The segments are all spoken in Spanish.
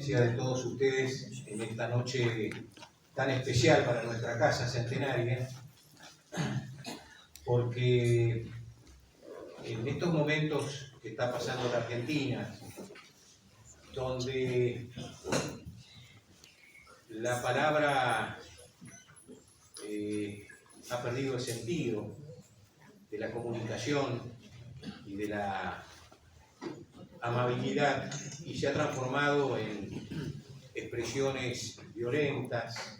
presencia de todos ustedes en esta noche tan especial para nuestra casa centenaria, porque en estos momentos que está pasando la Argentina, donde la palabra ha perdido el sentido de la comunicación y de la amabilidad y se ha transformado en expresiones violentas,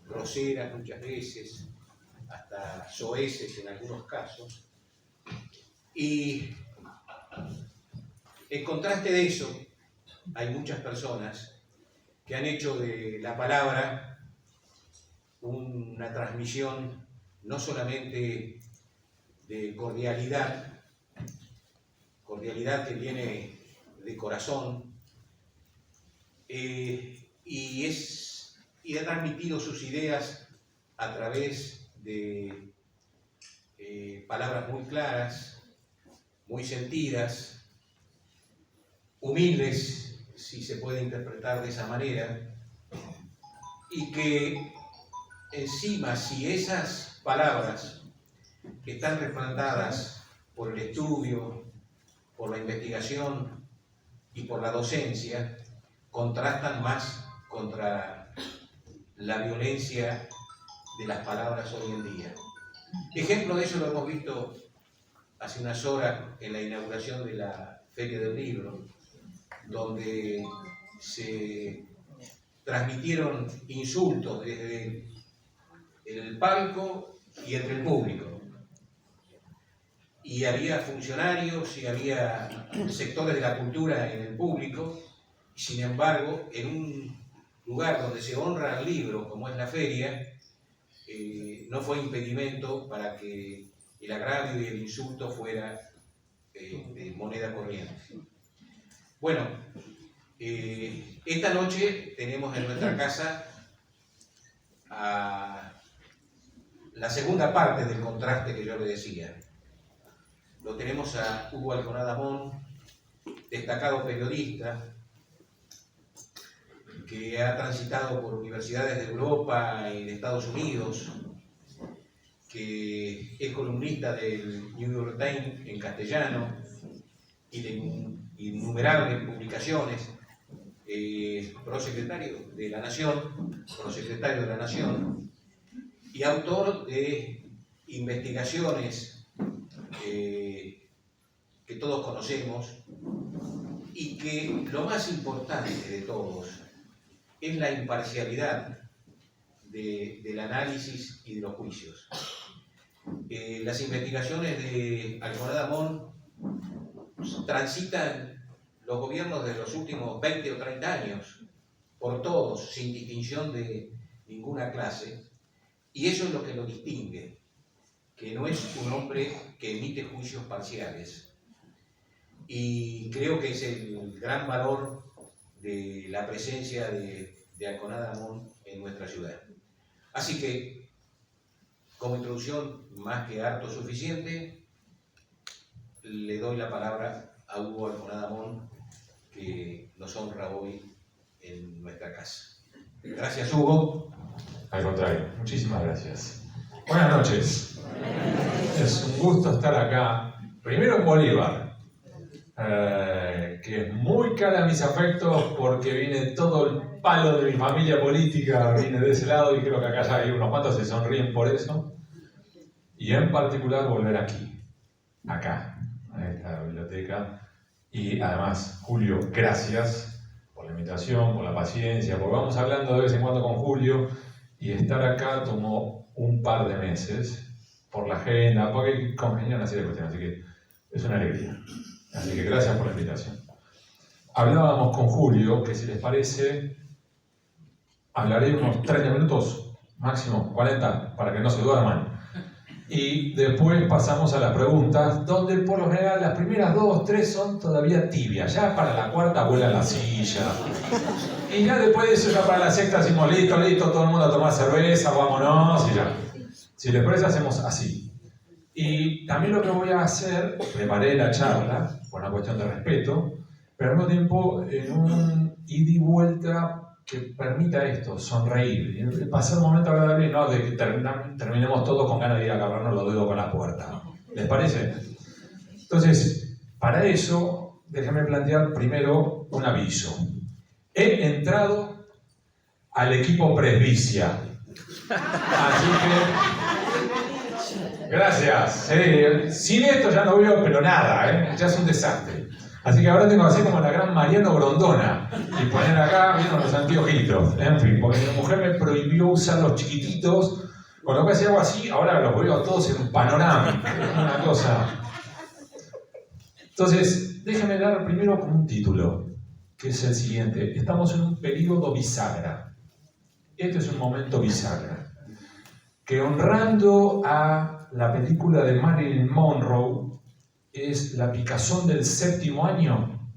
groseras muchas veces, hasta soeces en algunos casos. Y en contraste de eso, hay muchas personas que han hecho de la palabra una transmisión no solamente de cordialidad que viene de corazón, y ha transmitido sus ideas a través de palabras muy claras, muy sentidas, humildes, si se puede interpretar de esa manera, y que encima, si esas palabras que están respaldadas por el estudio, por la investigación y por la docencia, contrastan más contra la violencia de las palabras hoy en día. Ejemplo de eso lo hemos visto hace unas horas en la inauguración de la Feria del Libro, donde se transmitieron insultos desde el palco y entre el público. Y había funcionarios y había sectores de la cultura en el público. Sin embargo, en un lugar donde se honra al libro, como es la feria, no fue impedimento para que el agravio y el insulto fuera de moneda corriente. Bueno, esta noche tenemos en nuestra casa a la segunda parte del contraste que yo le decía. Lo tenemos a Hugo Alconada Amón, destacado periodista, que ha transitado por universidades de Europa y de Estados Unidos, que es columnista del New York Times en castellano y de innumerables publicaciones, prosecretario de la Nación y autor de investigaciones que todos conocemos, y que lo más importante de todos es la imparcialidad del análisis y de los juicios. Las investigaciones de Alconada Amón transitan los gobiernos de los últimos 20 o 30 años, por todos, sin distinción de ninguna clase, y eso es lo que lo distingue, que no es un hombre que emite juicios parciales. Y creo que es el gran valor de la presencia de Alconada Amón en nuestra ciudad. Así que, como introducción más que harto suficiente, le doy la palabra a Hugo Alconada Amón, que nos honra hoy en nuestra casa. Gracias, Hugo. Al contrario, muchísimas gracias. Buenas noches. Es un gusto estar acá, primero en Bolívar, que es muy cara a mis afectos porque viene todo el palo de mi familia política, viene de ese lado, y creo que acá ya hay unos cuantos que se sonríen por eso. Y en particular volver aquí, acá, a esta biblioteca. Y además, Julio, gracias por la invitación, por la paciencia, porque vamos hablando de vez en cuando con Julio, y estar acá tomó un par de meses por la agenda, porque congenian una serie de cuestiones, así que es una alegría. Así que gracias por la invitación. Hablábamos con Julio que, si les parece, hablaré unos 30 minutos, máximo 40, para que no se duerman. Y después pasamos a las preguntas, donde por lo general las primeras 2 o 3 son todavía tibias. Ya para la cuarta vuela la silla. Y ya después de eso, ya para la sexta decimos listo, todo el mundo a tomar cerveza, vámonos, y ya. Si les parece, hacemos así. Y también lo que voy a hacer, preparé la charla, por una cuestión de respeto, pero al mismo tiempo en un ida y vuelta que permita esto, sonreír, pasar un momento agradable y no de que terminemos todos con ganas de ir a agarrarnos los dedos con la puerta. ¿Les parece? Entonces, para eso, déjenme plantear primero un aviso. He entrado al equipo presbicia. Así que, gracias. Sin esto ya no veo, pero nada, ya es un desastre. Así que ahora tengo que hacer como la gran Mariano Grondona y poner acá, vieron los anteojitos. En fin, porque mi mujer me prohibió usar los chiquititos, con lo que si hago así, ahora los veo todos en panorámico. Es una cosa. Entonces, déjenme dar primero como un título, que es el siguiente. Estamos en un periodo bisagra. Este es un momento bisagra. Que honrando a la película de Marilyn Monroe, es la picazón del séptimo año.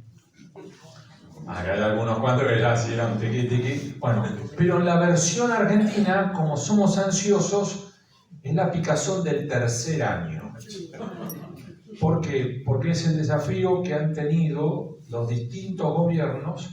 Acá hay algunos cuantos que ya hicieron tiqui. Bueno, pero en la versión argentina, como somos ansiosos, es la picazón del tercer año. ¿Por qué? Porque es el desafío que han tenido los distintos gobiernos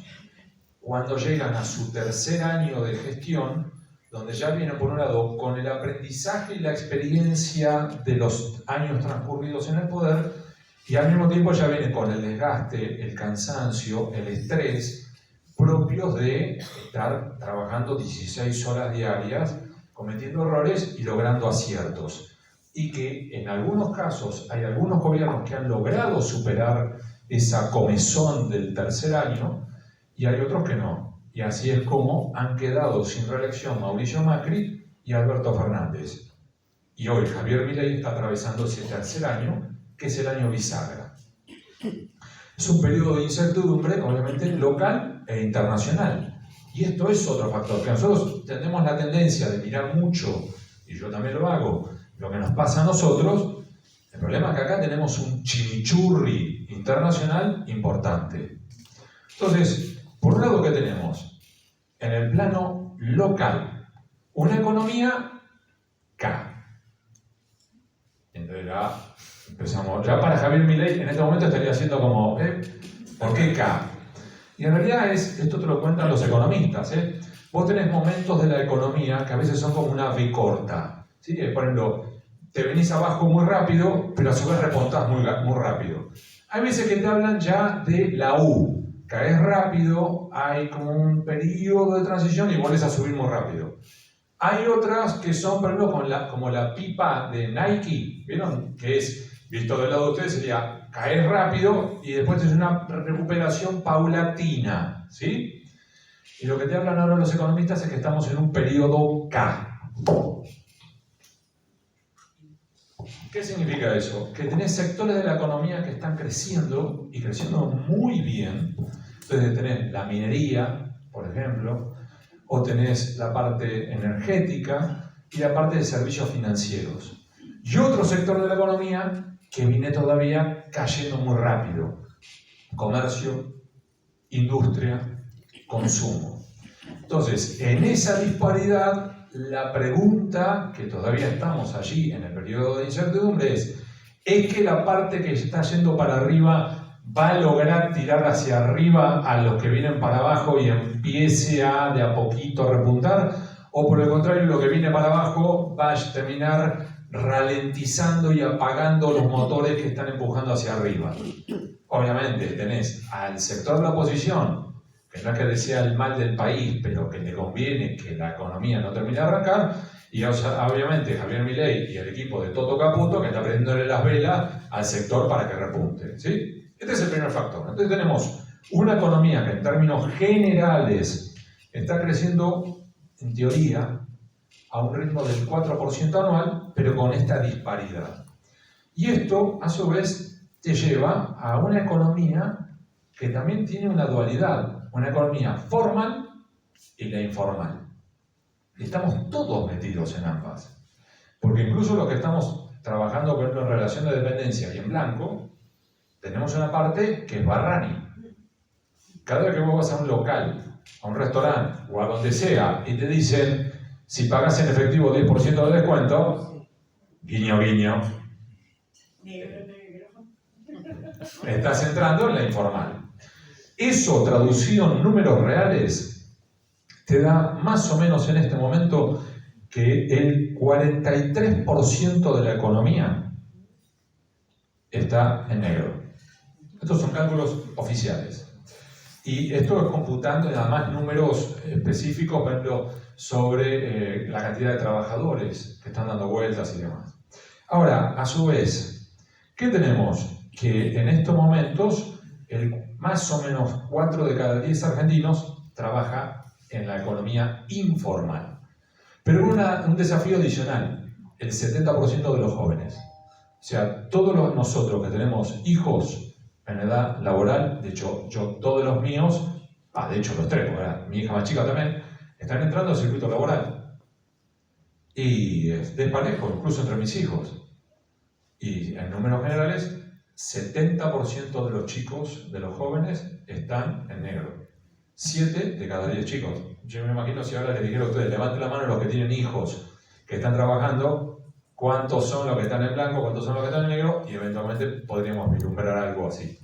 cuando llegan a su tercer año de gestión, donde ya vienen por un lado con el aprendizaje y la experiencia de los años transcurridos en el poder, y al mismo tiempo ya viene con el desgaste, el cansancio, el estrés propios de estar trabajando 16 horas diarias, cometiendo errores y logrando aciertos. Y que en algunos casos hay algunos gobiernos que han logrado superar esa comezón del tercer año y hay otros que no. Y así es como han quedado sin reelección Mauricio Macri y Alberto Fernández. Y hoy Javier Milei está atravesando ese tercer año, que es el año bisagra. Es un periodo de incertidumbre, obviamente, local e internacional. Y esto es otro factor, que nosotros tenemos la tendencia de mirar mucho, y yo también lo hago, lo que nos pasa a nosotros. El problema es que acá tenemos un chimichurri internacional importante. Entonces, por un lado, ¿qué tenemos? En el plano local, una economía K. Entonces ya empezamos. Ya para Javier Milei en este momento estaría haciendo como, ¿por qué K? Y en realidad esto te lo cuentan los economistas. Vos tenés momentos de la economía que a veces son como una V corta. ¿Sí? Por ejemplo, te venís abajo muy rápido, pero a su vez repuntás muy rápido. Hay veces que te hablan ya de la U. Caes rápido, hay como un periodo de transición y volvés a subir muy rápido. Hay otras que son, por ejemplo, como la pipa de Nike, ¿vieron? Que es, visto del lado de ustedes, sería caer rápido y después es una recuperación paulatina, ¿sí? Y lo que te hablan ahora los economistas es que estamos en un periodo K. ¿Qué significa eso? Que tenés sectores de la economía que están creciendo y creciendo muy bien. Entonces tenés la minería, por ejemplo, o tenés la parte energética y la parte de servicios financieros. Y otro sector de la economía que viene todavía cayendo muy rápido. Comercio, industria, consumo. Entonces, en esa disparidad, la pregunta, que todavía estamos allí en el periodo de incertidumbre, es que la parte que está yendo para arriba va a lograr tirar hacia arriba a los que vienen para abajo y empiece de a poquito a repuntar, o por el contrario, lo que viene para abajo va a terminar ralentizando y apagando los motores que están empujando hacia arriba. Obviamente tenés al sector de la oposición, que no es que desea el mal del país, pero que le conviene que la economía no termine de arrancar, y obviamente Javier Milei y el equipo de Toto Caputo, que está prendiéndole las velas al sector para que repunte, ¿sí? Este es el primer factor. Entonces tenemos una economía que en términos generales está creciendo, en teoría, a un ritmo del 4% anual, pero con esta disparidad. Y esto, a su vez, te lleva a una economía que también tiene una dualidad, una economía formal y la informal. Y estamos todos metidos en ambas. Porque incluso los que estamos trabajando, por ejemplo, en relación de dependencia y en blanco, tenemos una parte que es Barrani. Cada vez que vos vas a un local, a un restaurante o a donde sea y te dicen, si pagas en efectivo 10% de descuento, guiño, guiño, estás entrando en la informal. Eso traducido en números reales te da más o menos en este momento que el 43% de la economía está en negro. Estos son cálculos oficiales. Y esto es computando además números específicos, por ejemplo, sobre la cantidad de trabajadores que están dando vueltas y demás. Ahora, a su vez, ¿qué tenemos? Que en estos momentos más o menos 4 de cada 10 argentinos trabaja en la economía informal. Pero un desafío adicional, el 70% de los jóvenes. O sea, todos nosotros que tenemos hijos en edad laboral, de hecho, yo todos los míos, de hecho los 3, porque mi hija más chica también, están entrando al circuito laboral. Y es desparejo, incluso entre mis hijos. Y en números generales, 70% de los chicos, de los jóvenes, están en negro. 7 de cada 10 chicos. Yo me imagino si ahora les dijera a ustedes, levanten la mano los que tienen hijos que están trabajando, cuántos son los que están en blanco, cuántos son los que están en negro, y eventualmente podríamos vislumbrar algo así.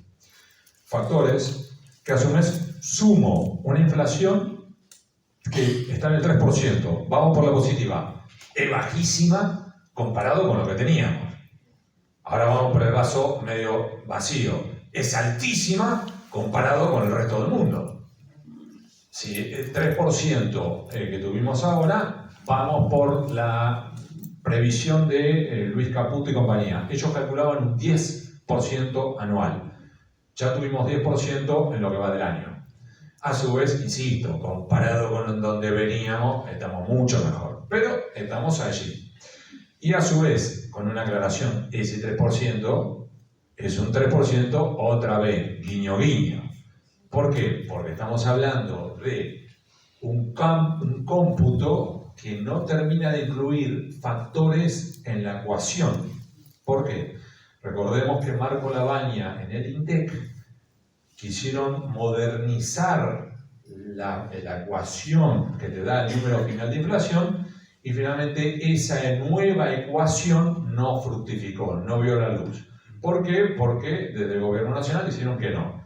Factores que a su vez sumo una inflación que está en el 3%. Vamos por la positiva. Es bajísima comparado con lo que teníamos. Ahora vamos por el vaso medio vacío. Es altísima comparado con el resto del mundo. Si el 3% que tuvimos ahora, vamos por la previsión de Luis Caputo y compañía. Ellos calculaban un 10% anual. Ya tuvimos 10% en lo que va del año. A su vez, insisto, comparado con donde veníamos, estamos mucho mejor. Pero estamos allí. Y a su vez, con una aclaración, ese 3% es un 3% otra vez, guiño guiño. ¿Por qué? Porque estamos hablando de un cómputo que no termina de incluir factores en la ecuación. ¿Por qué? Recordemos que Marco Labaña en el INDEC quisieron modernizar la ecuación que te da el número final de inflación y finalmente esa nueva ecuación no fructificó, no vio la luz. ¿Por qué? Porque desde el gobierno nacional dijeron que no.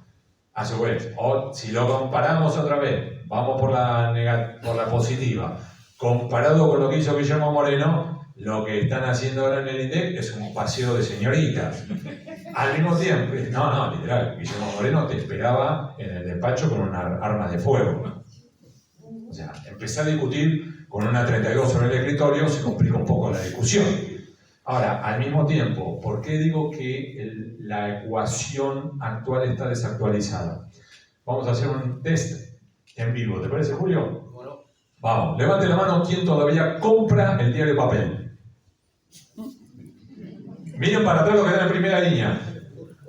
A su vez, si lo comparamos otra vez, vamos por la positiva, comparado con lo que hizo Guillermo Moreno, lo que están haciendo ahora en el INDEC es un paseo de señoritas. Al mismo tiempo, no, literal, Guillermo Moreno te esperaba en el despacho con una arma de fuego. O sea, empecé a discutir con una 32 sobre el escritorio, se complica un poco la discusión. Ahora, al mismo tiempo, ¿por qué digo que la ecuación actual está desactualizada? Vamos a hacer un test en vivo, ¿te parece, Julio? Bueno. Vamos, levante la mano quien todavía compra el diario de papel. Miren para atrás lo que está en primera línea.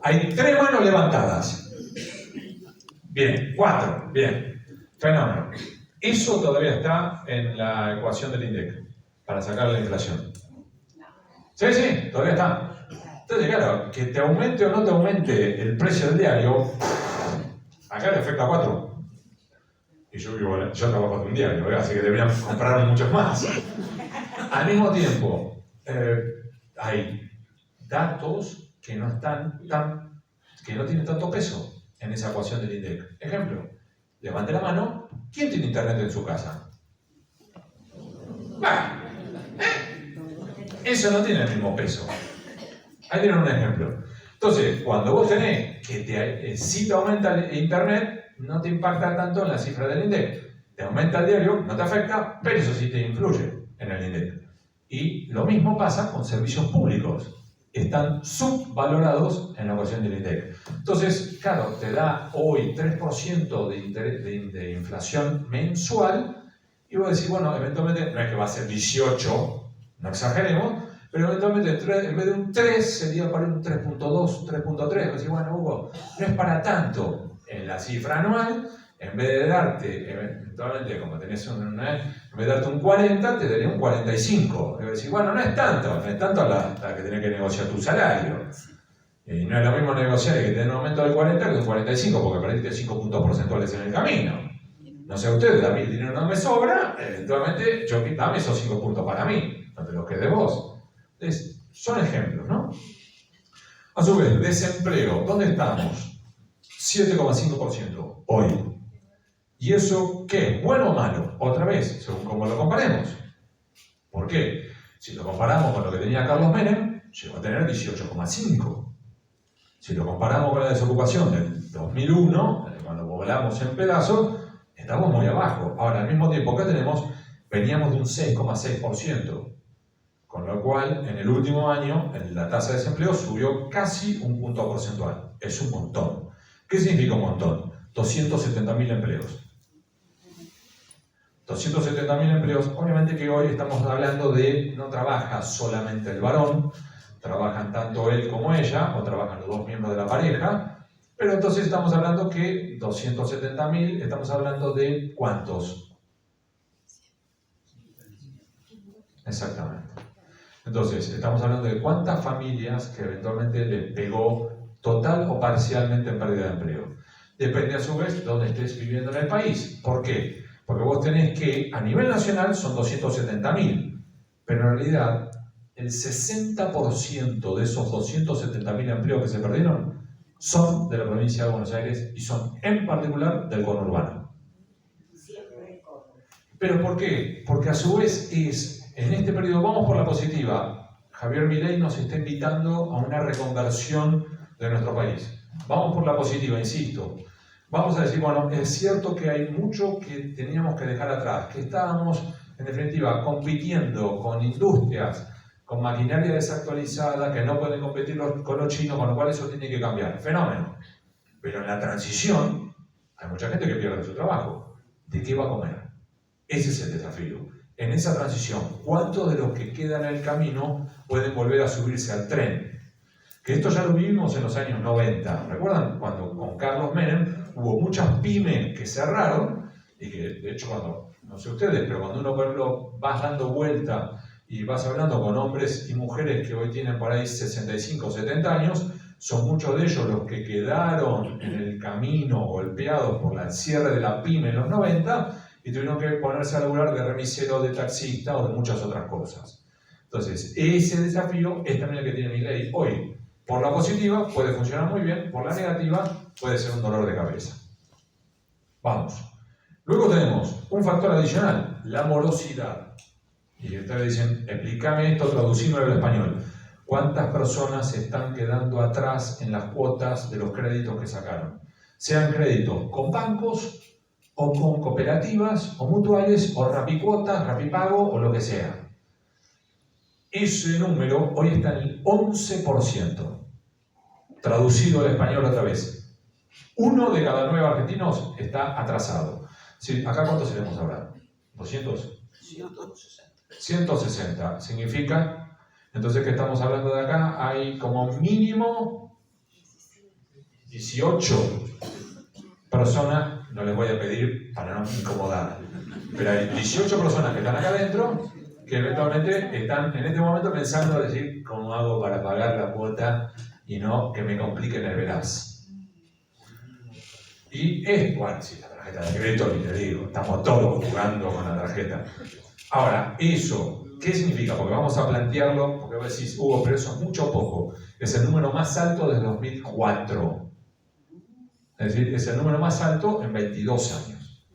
Hay 3 manos levantadas. Bien, 4, bien. Fenómeno. Eso todavía está en la ecuación del INDEC, para sacar la inflación. Sí, todavía está. Entonces, claro, que te aumente o no te aumente el precio del diario, acá le afecta a 4. Y yo trabajo en un diario, así que deberían comprar muchos más. Al mismo tiempo, hay datos que no tienen tanto peso en esa ecuación del INDEC. Ejemplo, levante la mano, ¿quién tiene internet en su casa? Eso no tiene el mismo peso. Ahí tienen un ejemplo. Entonces, cuando vos tenés que si te aumenta el internet, no te impacta tanto en la cifra del INDEC. Te aumenta el diario, no te afecta, pero eso sí te influye en el INDEC. Y lo mismo pasa con servicios públicos. Están subvalorados en la ecuación del INDEC. Entonces, claro, te da hoy 3% de inflación mensual y vos decís, bueno, eventualmente, no es que va a ser 18, no exageremos, pero eventualmente en vez de un 3 sería para un 3.2, 3.3. Vos decís, bueno, Hugo, no es para tanto en la cifra anual. En vez de darte, eventualmente, como tenés en vez de darte un 40, te daría un 45. Y decís, bueno, no es tanto la que tenés que negociar tu salario. Y no es lo mismo negociar y que te den un aumento del 40 que un 45, porque perdiste 5 puntos porcentuales en el camino. No sé ustedes, a mí el dinero no me sobra, eventualmente dame esos 5 puntos para mí, no te los quedes vos. Entonces, son ejemplos, ¿no? A su vez, desempleo, ¿dónde estamos? 7,5% hoy. ¿Y eso qué? ¿Bueno o malo? Otra vez, según cómo lo comparemos. ¿Por qué? Si lo comparamos con lo que tenía Carlos Menem, llegó a tener 18,5%. Si lo comparamos con la desocupación del 2001, cuando volamos en pedazos, estamos muy abajo. Ahora, al mismo tiempo que veníamos de un 6,6%. Con lo cual, en el último año, la tasa de desempleo subió casi un punto porcentual. Es un montón. ¿Qué significa un montón? 270.000 empleos. 270.000 empleos, obviamente que hoy estamos hablando de, no trabaja solamente el varón, trabajan tanto él como ella, o trabajan los dos miembros de la pareja, pero entonces estamos hablando que 270.000, estamos hablando de ¿cuántos? Exactamente. Entonces, estamos hablando de cuántas familias que eventualmente le pegó total o parcialmente en pérdida de empleo. Depende a su vez de dónde estés viviendo en el país. ¿Por qué? Porque vos tenés que, a nivel nacional son 270.000, pero en realidad el 60% de esos 270.000 empleos que se perdieron son de la provincia de Buenos Aires y son en particular del conurbano. ¿Pero por qué? Porque a su vez en este periodo, vamos por la positiva. Javier Milei nos está invitando a una reconversión de nuestro país. Vamos por la positiva, insisto. Vamos a decir, bueno, es cierto que hay mucho que teníamos que dejar atrás, que estábamos, en definitiva, compitiendo con industrias, con maquinaria desactualizada, que no pueden competir con los chinos, con lo cual eso tiene que cambiar. Fenómeno. Pero en la transición, hay mucha gente que pierde su trabajo. ¿De qué va a comer? Ese es el desafío. En esa transición, ¿cuántos de los que quedan en el camino pueden volver a subirse al tren? Que esto ya lo vivimos en los años 90. ¿Recuerdan cuando con Carlos Menem hubo muchas pymes que cerraron? Y que, de hecho, cuando, no sé ustedes, pero cuando uno, por ejemplo, vas dando vuelta y vas hablando con hombres y mujeres que hoy tienen por ahí 65 o 70 años, son muchos de ellos los que quedaron en el camino golpeados por el cierre de la pyme en los 90 y tuvieron que ponerse a laburar de remisero, de taxista o de muchas otras cosas. Entonces, ese desafío es también el que tiene Milei hoy. Por la positiva puede funcionar muy bien, por la negativa puede ser un dolor de cabeza. Vamos. Luego tenemos un factor adicional, la morosidad. Y ustedes dicen, explícame esto, traducímelo al español. ¿Cuántas personas se están quedando atrás en las cuotas de los créditos que sacaron? Sean créditos con bancos, o con cooperativas, o mutuales, o rapicuotas, rapipago, o lo que sea. Ese número hoy está en el 11%. Traducido al español otra vez. 1 de cada 9 argentinos está atrasado. Sí, ¿acá cuántos seremos ahora? ¿200? 160. Significa, entonces que estamos hablando de acá, hay como mínimo 18 personas, no les voy a pedir para no incomodar, pero hay 18 personas que están acá adentro que eventualmente están en este momento pensando decir, ¿cómo hago para pagar la cuota y no que me compliquen el veraz? Y es, bueno, sí, la tarjeta de crédito, ni te digo, estamos todos jugando con la tarjeta. Ahora, eso, ¿qué significa? Porque vamos a plantearlo, porque vos decís, Hugo, pero eso es mucho o poco. Es el número más alto desde 2004. Es decir, es el número más alto en 22 años.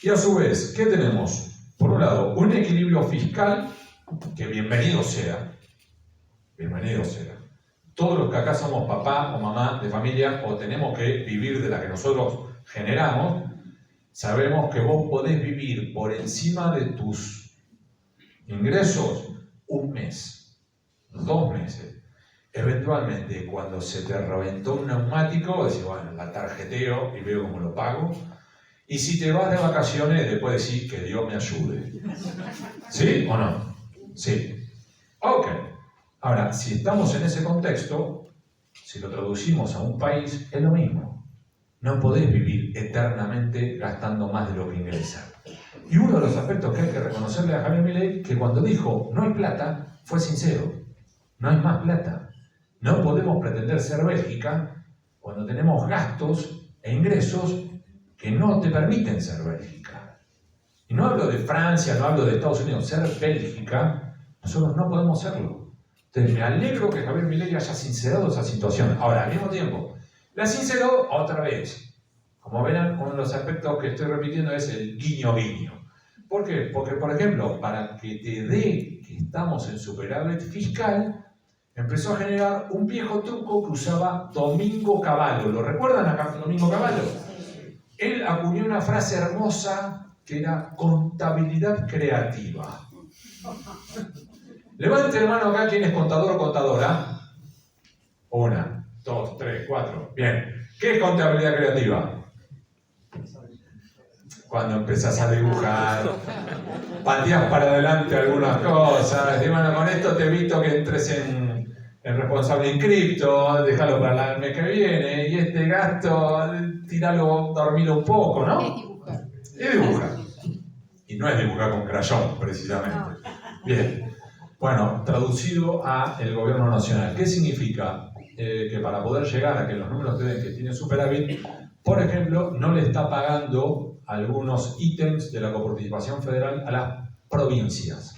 Y a su vez, ¿qué tenemos? Por un lado, un equilibrio fiscal, que bienvenido sea. Bienvenido sea. Todos los que acá somos papá o mamá de familia, o tenemos que vivir de la que nosotros generamos, sabemos que vos podés vivir por encima de tus ingresos un mes, 2 meses. Eventualmente, cuando se te reventó un neumático, decís, bueno, la tarjeteo y veo cómo lo pago. Y si te vas de vacaciones, después decís que Dios me ayude. ¿Sí o no? Sí. Ok. Ahora, si estamos en ese contexto, si lo traducimos a un país, es lo mismo. No podés vivir eternamente gastando más de lo que ingresa. Y uno de los aspectos que hay que reconocerle a Javier Milei, que cuando dijo no hay plata, fue sincero. No hay más plata. No podemos pretender ser Bélgica cuando tenemos gastos e ingresos que no te permiten ser Bélgica. Y no hablo de Francia, no hablo de Estados Unidos. Ser Bélgica, nosotros no podemos serlo. Entonces me alegro que Javier Milei haya sincerado esa situación. Ahora, al mismo tiempo, La sincero, otra vez. Como verán, uno de los aspectos que estoy repitiendo es el guiño guiño. ¿Por qué? Porque, por ejemplo, para que te dé que estamos en superávit fiscal, empezó a generar un viejo truco que usaba Domingo Cavallo. ¿Lo recuerdan a Domingo Cavallo? Él acuñó una frase hermosa que era contabilidad creativa. Levante la mano acá, ¿quién es contador o contadora? 1, 2, 3, 4. Bien. ¿Qué es contabilidad creativa? Cuando empezás a dibujar, pateás para adelante algunas cosas, y bueno, con esto te evito que entres en responsable inscripto, déjalo para el mes que viene, y este gasto, tíralo, dormilo un poco, ¿no? Es dibujar. Y no es dibujar con crayón, precisamente. Bien. Bueno, traducido a el gobierno nacional. ¿Qué significa? Que para poder llegar a que los números queden que tienen superávit, por ejemplo, no le está pagando algunos ítems de la coparticipación federal a las provincias.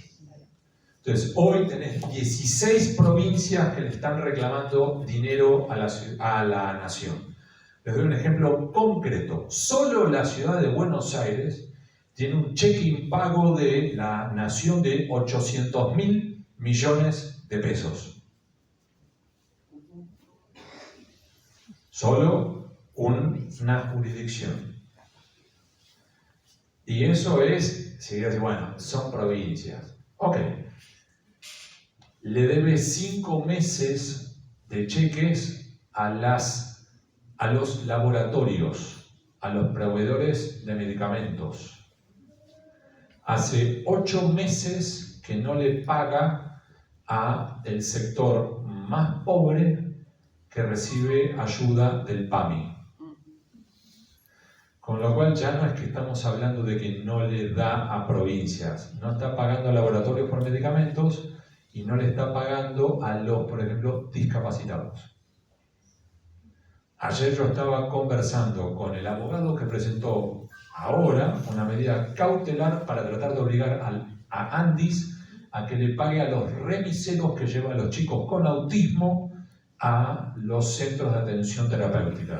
Entonces, hoy tenés 16 provincias que le están reclamando dinero a la nación. Les doy un ejemplo concreto. Solo la ciudad de Buenos Aires tiene un cheque impago de la nación de 800.000 millones de pesos. Solo una jurisdicción. Y eso es, si dices, bueno, son provincias. Ok. Le debe 5 meses de cheques a los laboratorios, a los proveedores de medicamentos. Hace 8 meses que no le paga al sector más pobre que recibe ayuda del PAMI. Con lo cual ya no es que estamos hablando de que no le da a provincias, no está pagando a laboratorios por medicamentos y no le está pagando a los, por ejemplo, discapacitados. Ayer yo estaba conversando con el abogado que presentó ahora una medida cautelar para tratar de obligar a Andis a que le pague a los remiseros que llevan a los chicos con autismo a los centros de atención terapéutica.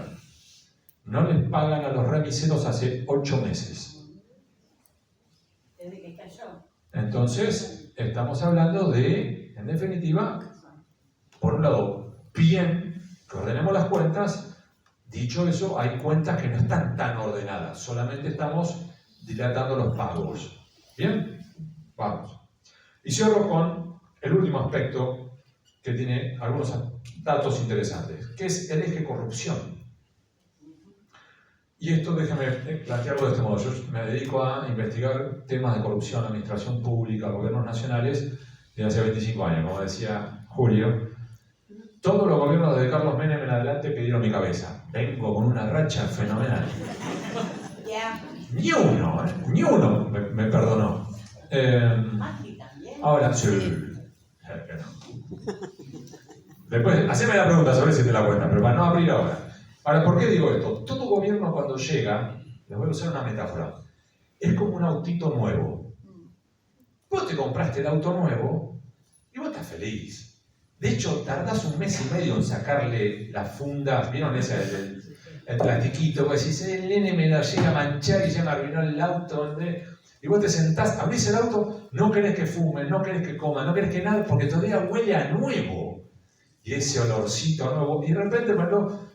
No les pagan a los remiseros hace 8 meses. Desde que cayó. Entonces, estamos hablando de, en definitiva, por un lado, bien que ordenemos las cuentas. Dicho eso, hay cuentas que no están tan ordenadas, solamente estamos dilatando los pagos. ¿Bien? Vamos. Y cierro con el último aspecto que tiene algunos datos interesantes, que es el eje corrupción. Y esto déjame plantearlo de este modo. Yo me dedico a investigar temas de corrupción, administración pública, gobiernos nacionales, desde hace 25 años, como decía Julio. Todos los gobiernos desde Carlos Menem en adelante pidieron mi cabeza. Vengo con una racha fenomenal. Ni uno me perdonó. Ahora, sí. Después, haceme la pregunta sobre si te la cuentan, pero para no abrir ahora. Ahora, ¿por qué digo esto? Todo gobierno cuando llega, les voy a usar una metáfora, es como un autito nuevo. Vos te compraste el auto nuevo y vos estás feliz. De hecho, tardás 1 mes y medio en sacarle las fundas, ¿vieron ese, el plastiquito? Vos decís, el nene me lo llega a manchar y ya me arruinó el auto. Y vos te sentás, abrís el auto, no querés que fume, no querés que coma, no querés que nada, porque todavía huele a nuevo. Y ese olorcito nuevo, y de repente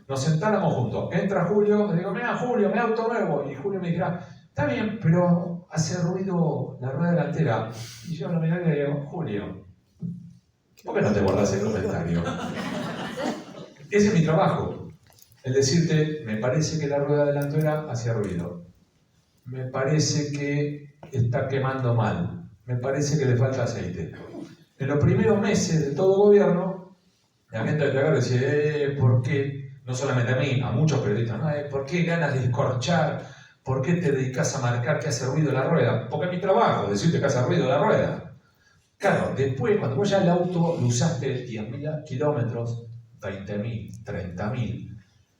nos sentáramos juntos. Entra Julio, le digo, mira Julio, mi auto nuevo. Y Julio me dirá, está bien, pero hace ruido la rueda delantera. Y yo lo miré y le digo, Julio, ¿por qué no te guardas el comentario? Ese es mi trabajo. El decirte, me parece que la rueda delantera hacía ruido. Me parece que está quemando mal. Me parece que le falta aceite. En los primeros meses de todo gobierno, la gente de agarra decía, ¿por qué? No solamente a mí, a muchos periodistas, ¿no? ¿Por qué ganas de escorchar? ¿Por qué te dedicas a marcar que hace ruido la rueda? Porque es mi trabajo, decirte que hace ruido la rueda. Claro, después, cuando vos ya el auto lo usaste 10.000 kilómetros, 20.000, 30.000,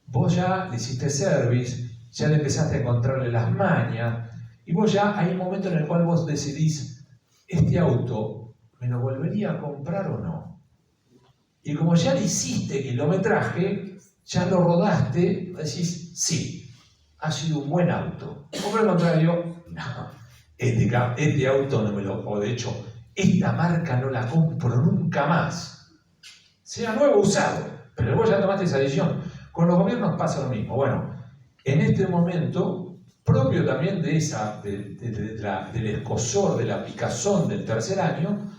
vos ya le hiciste service, ya le empezaste a encontrarle las mañas, y vos ya hay un momento en el cual vos decidís, ¿este auto me lo volvería a comprar o no? Y como ya le hiciste kilometraje, ya lo rodaste, decís, sí, ha sido un buen auto. O por el contrario, no, este auto no me lo, o de hecho, esta marca no la compro nunca más. Sea nuevo o usado, pero vos ya tomaste esa decisión. Con los gobiernos pasa lo mismo. Bueno, en este momento, propio también de del escozor, de la picazón del tercer año,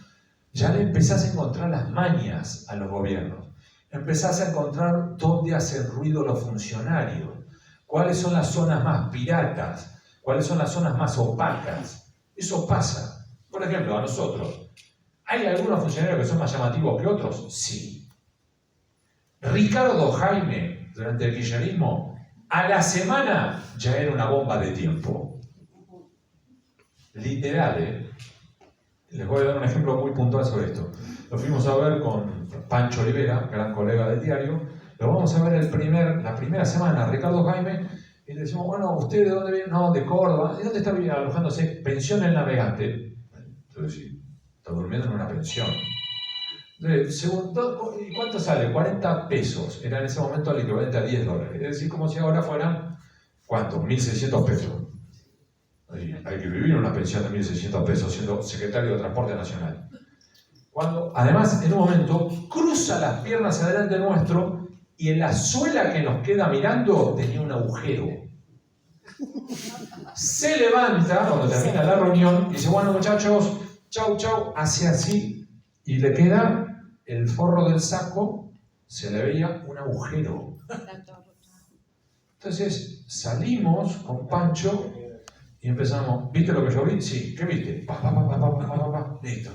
ya le empezás a encontrar las mañas a los gobiernos. Empezás a encontrar dónde hacen ruido los funcionarios, cuáles son las zonas más piratas, cuáles son las zonas más opacas. Eso pasa. Por ejemplo, a nosotros, ¿hay algunos funcionarios que son más llamativos que otros? Sí. Ricardo Jaime, durante el kirchnerismo, a la semana ya era una bomba de tiempo. Literal, ¿eh? Les voy a dar un ejemplo muy puntual sobre esto. Lo fuimos a ver con Pancho Olivera, gran colega del diario. Lo vamos a ver la primera semana, Ricardo Jaime, y le decimos, bueno, ¿usted de dónde viene? No, de Córdoba. ¿De dónde está alojándose? Pensión El Navegante. Entonces, sí, está durmiendo en una pensión. Entonces, ¿y cuánto sale? 40 pesos. Era en ese momento el equivalente a $10. Es decir, como si ahora fueran, ¿cuánto? 1.600 pesos. Hay que vivir una pensión de 1.600 pesos siendo secretario de Transporte Nacional. Cuando, además, en un momento, cruza las piernas adelante nuestro y en la suela que nos queda mirando tenía un agujero. Se levanta cuando termina la reunión y dice, bueno muchachos, chau, chau, hace así y le queda el forro del saco, se le veía un agujero. Entonces salimos con Pancho y empezamos, ¿viste lo que yo vi? Sí, ¿qué viste? Listo.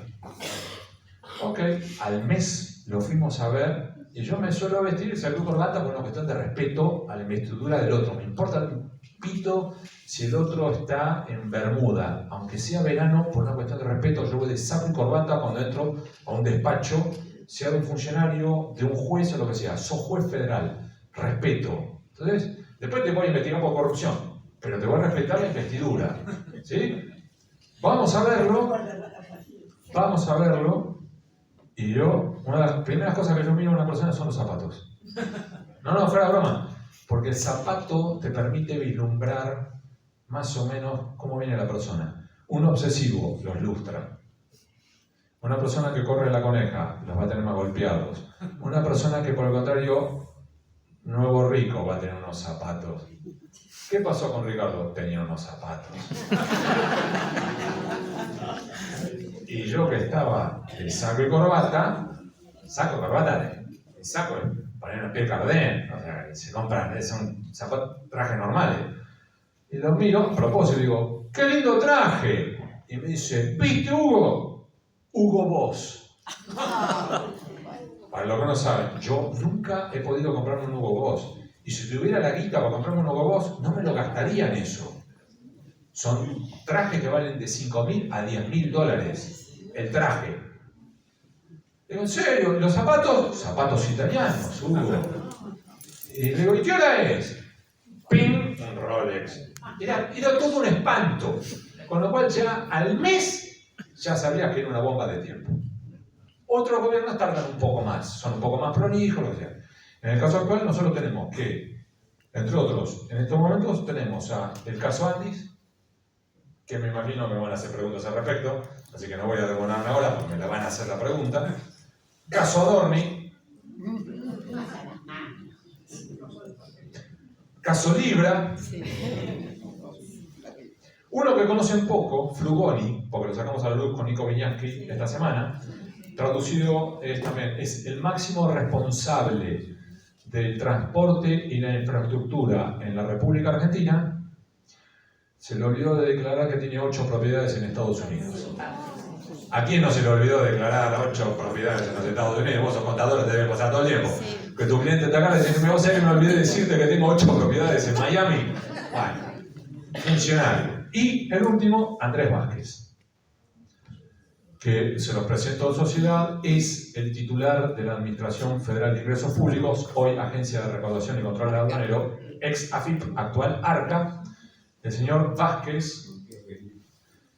Ok, al mes lo fuimos a ver y yo me suelo vestir y saco corbata por una cuestión de respeto a la investidura del otro. Me importa un pito si el otro está en bermuda, aunque sea verano, por una cuestión de respeto. Yo voy de saco y corbata cuando entro a un despacho, sea de un funcionario, de un juez o lo que sea. Sos juez federal, respeto. Entonces, después te voy a investigar por corrupción, pero te voy a respetar la investidura. ¿Sí? Vamos a verlo. Y yo, una de las primeras cosas que yo miro en una persona son los zapatos. No, fuera de broma. Porque el zapato te permite vislumbrar más o menos cómo viene la persona. Un obsesivo los lustra. Una persona que corre la coneja los va a tener más golpeados. Una persona que, por el contrario, nuevo rico va a tener unos zapatos. ¿Qué pasó con Ricardo? Tenía unos zapatos. Y yo que estaba de saco y corbata, poner un pie Cardén, o sea, se compran, son trajes normales. Y los miro, a propósito, digo, ¡qué lindo traje! Y me dice, ¿viste Hugo? Hugo Boss. Para los que no saben, yo nunca he podido comprarme un Hugo Boss. Y si tuviera la guita para comprarme un Hugo Boss, no me lo gastaría en eso. Son trajes que valen de $5.000 a $10.000 el traje. Digo, ¿en serio? ¿Los zapatos? Zapatos italianos, Hugo. Y le digo, ¿y qué hora es? ¡Ping! Un Rolex. Era todo un espanto. Con lo cual ya al mes ya sabías que era una bomba de tiempo. Otros gobiernos tardan un poco más, son un poco más prolijos, lo que sea. En el caso actual nosotros tenemos que, entre otros, en estos momentos tenemos el caso Andis, que me imagino que me van a hacer preguntas al respecto, así que no voy a demorarme ahora porque me la van a hacer la pregunta. Caso Adorni, caso Libra, uno que conocen poco, Flugoni, porque lo sacamos a la luz con Nico Viñaski esta semana, traducido es el máximo responsable del transporte y la infraestructura en la República Argentina. Se le olvidó de declarar que tiene 8 propiedades en Estados Unidos. ¿A quién no se le olvidó declarar 8 propiedades en los Estados Unidos? Vos sos contador, te debe pasar todo el tiempo. Sí. Que tu cliente está acá y dice, vos sabés que me olvidé de decirte que tengo 8 propiedades en Miami. Bueno, funcionario. Y el último, Andrés Vázquez, que se los presentó en sociedad, es el titular de la Administración Federal de Ingresos Públicos, hoy Agencia de Recaudación y Control Aduanero, ex AFIP, actual ARCA. El señor Vázquez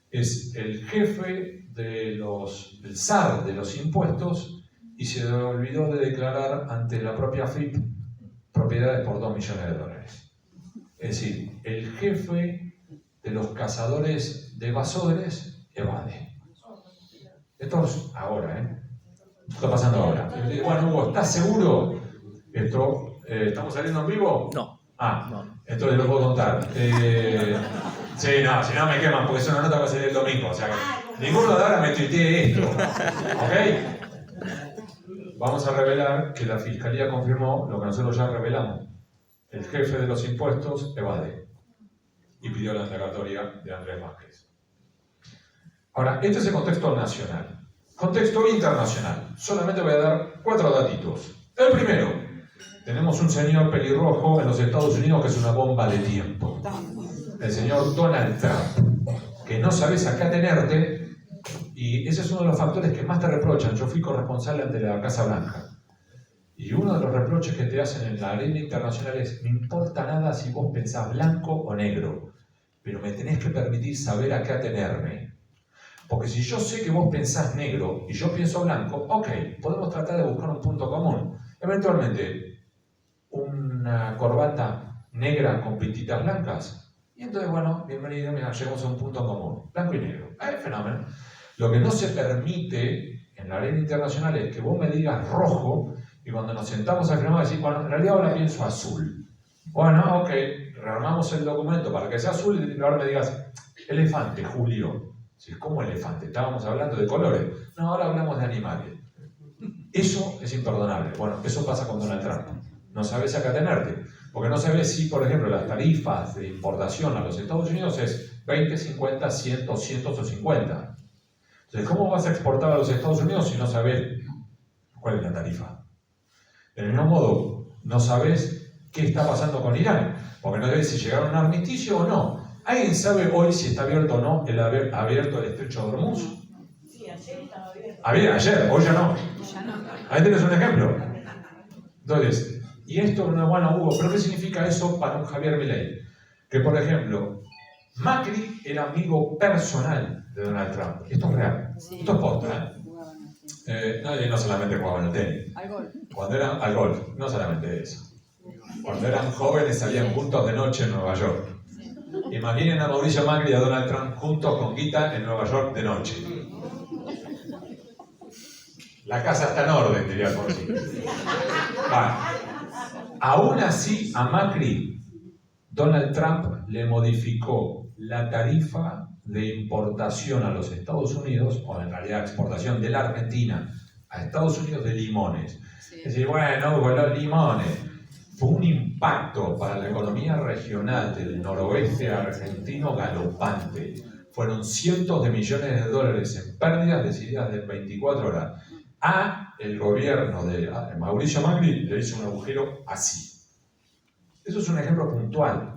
es el jefe del SAR de los impuestos y se le olvidó de declarar ante la propia AFIP propiedades por $2 millones. Es decir, el jefe de los cazadores de evasores evade. Esto es ahora, Esto está pasando ahora. Y digo, bueno, Hugo, ¿estás seguro? Esto, ¿estamos saliendo en vivo? No. No. Entonces lo puedo contar. Sí, no, si no me queman, porque es una nota que va a salir el domingo. O sea, que ninguno de ahora me tuiteé esto. ¿Ok? Vamos a revelar que la Fiscalía confirmó lo que nosotros ya revelamos. El jefe de los impuestos evade y pidió la indagatoria de Andrés Vázquez. Ahora, este es el contexto nacional. Contexto internacional. Solamente voy a dar 4 datitos. El primero, tenemos un señor pelirrojo en los Estados Unidos que es una bomba de tiempo. El señor Donald Trump, que no sabes a qué atenerte, y ese es uno de los factores que más te reprochan. Yo fui corresponsal ante la Casa Blanca. Y uno de los reproches que te hacen en la arena internacional es: me importa nada si vos pensás blanco o negro, pero me tenés que permitir saber a qué atenerme. Porque si yo sé que vos pensás negro y yo pienso blanco, ok, podemos tratar de buscar un punto común. Eventualmente, una corbata negra con pintitas blancas. Y entonces, bueno, bienvenido, mira, llegamos a un punto común. Blanco y negro. Fenómeno. Lo que no se permite en la arena internacional es que vos me digas rojo y cuando nos sentamos a firmar decir, bueno, en realidad ahora pienso azul. Bueno, ok, rearmamos el documento para que sea azul y ahora me digas elefante, Julio. Sí, ¿cómo elefante? Estábamos hablando de colores. No, ahora hablamos de animales. Eso es imperdonable. Bueno, eso pasa con Donald Trump. No sabes a qué atenerte. Porque no sabes si, por ejemplo, las tarifas de importación a los Estados Unidos es 20, 50, 100, 200 o 50. Entonces, ¿cómo vas a exportar a los Estados Unidos si no sabes cuál es la tarifa? Del mismo modo, no sabes qué está pasando con Irán. Porque no sabes si llegaron a un armisticio o no. ¿Alguien sabe hoy si está abierto o no abierto el estrecho de Hormuz? Sí, ayer estaba abierto. Ayer, hoy ya no. Ya no. Ahí tenés un ejemplo. Entonces, y esto no es bueno, Hugo, pero ¿qué significa eso para un Javier Milei? Que, por ejemplo, Macri era amigo personal de Donald Trump. Esto es real. Sí. Esto es posta, no solamente jugaban al tenis. Al golf. Cuando eran al golf, no solamente eso. Cuando eran jóvenes salían juntos de noche en Nueva York. Imaginen a Mauricio Macri y a Donald Trump juntos con Guita en Nueva York de noche. La casa está en orden, diría por sí. Bueno, aún así, a Macri, Donald Trump le modificó la tarifa de importación a los Estados Unidos, o en realidad exportación de la Argentina a Estados Unidos de limones. Sí. Es decir, bueno, con los limones. Fue un impacto para la economía regional del noroeste argentino galopante. Fueron cientos de millones de dólares en pérdidas decididas de 24 horas. El gobierno de Mauricio Macri le hizo un agujero así. Eso es un ejemplo puntual.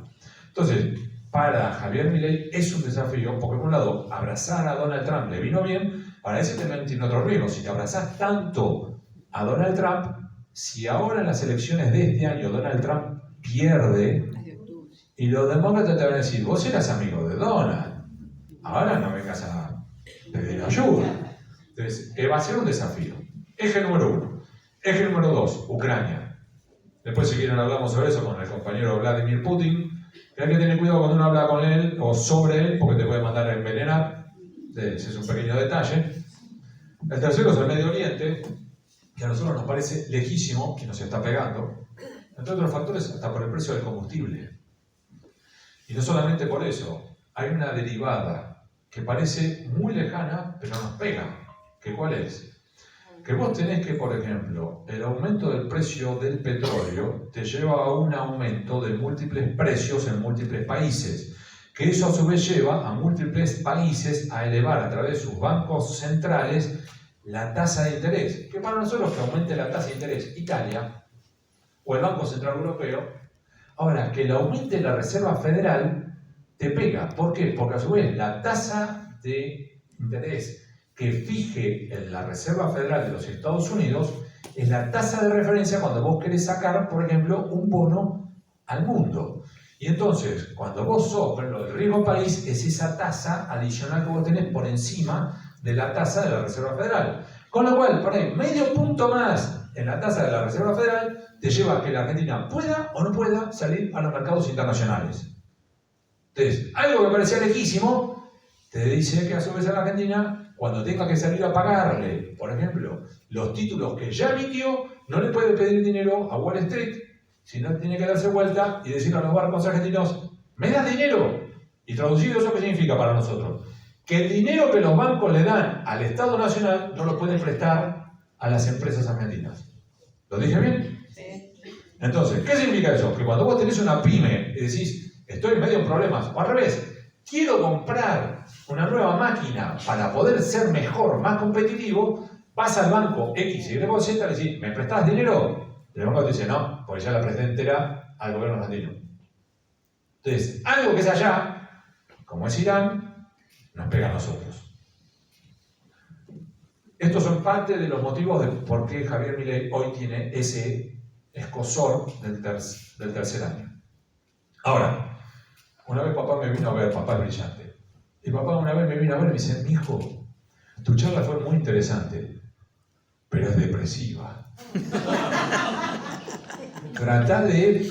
Entonces, para Javier Milei es un desafío, porque por un lado, abrazar a Donald Trump le vino bien, para ese también tiene otro riesgo. Si te abrazás tanto a Donald Trump, si ahora en las elecciones de este año Donald Trump pierde, y los demócratas te van a decir, vos eras amigo de Donald, ahora no vengas a pedir ayuda. Entonces, va a ser un desafío. Eje número 1. Eje número 2, Ucrania. Después, si quieren, hablamos sobre eso con el compañero Vladimir Putin. Que hay que tener cuidado cuando uno habla con él o sobre él, porque te puede mandar a envenenar. Ese es un pequeño detalle. El tercero es el Medio Oriente, que a nosotros nos parece lejísimo que nos está pegando, entre otros factores hasta por el precio del combustible. Y no solamente por eso, hay una derivada que parece muy lejana, pero nos pega. ¿Que cuál es? Que vos tenés que, por ejemplo, el aumento del precio del petróleo te lleva a un aumento de múltiples precios en múltiples países, que eso a su vez lleva a múltiples países a elevar a través de sus bancos centrales la tasa de interés, que para nosotros que aumente la tasa de interés Italia o el Banco Central Europeo. Ahora, que le aumente la Reserva Federal te pega. ¿Por qué? Porque a su vez la tasa de interés que fije en la Reserva Federal de los Estados Unidos es la tasa de referencia cuando vos querés sacar, por ejemplo, un bono al mundo. Y entonces, cuando vos sos, por ejemplo, el riesgo país es esa tasa adicional que vos tenés por encima de la tasa de la Reserva Federal. Con lo cual, por ahí, medio punto más en la tasa de la Reserva Federal te lleva a que la Argentina pueda o no pueda salir a los mercados internacionales. Entonces, algo que parecía lejísimo, te dice que a su vez a la Argentina, cuando tenga que salir a pagarle, por ejemplo, los títulos que ya emitió, no le puede pedir dinero a Wall Street, sino tiene que darse vuelta y decirle a los bancos argentinos, ¿me das dinero? Y traducido, ¿eso qué significa para nosotros? Que el dinero que los bancos le dan al Estado Nacional no lo pueden prestar a las empresas argentinas. ¿Lo dije bien? Sí. Entonces, ¿qué significa eso? Que cuando vos tenés una pyme y decís, estoy medio en problemas, o al revés, quiero comprar una nueva máquina para poder ser mejor, más competitivo, vas al banco X, Y, Z y le decís, ¿me prestás dinero? Y el banco te dice, no, porque ya la presté entera al gobierno argentino. Entonces, algo que es allá, como es Irán, nos pega a nosotros. Estos son parte de los motivos de por qué Javier Milei hoy tiene ese escozor del tercer año. Ahora, una vez papá me vino a ver, papá es brillante, y papá una vez me vino a ver y me dice, mi hijo, tu charla fue muy interesante, pero es depresiva. Tratá de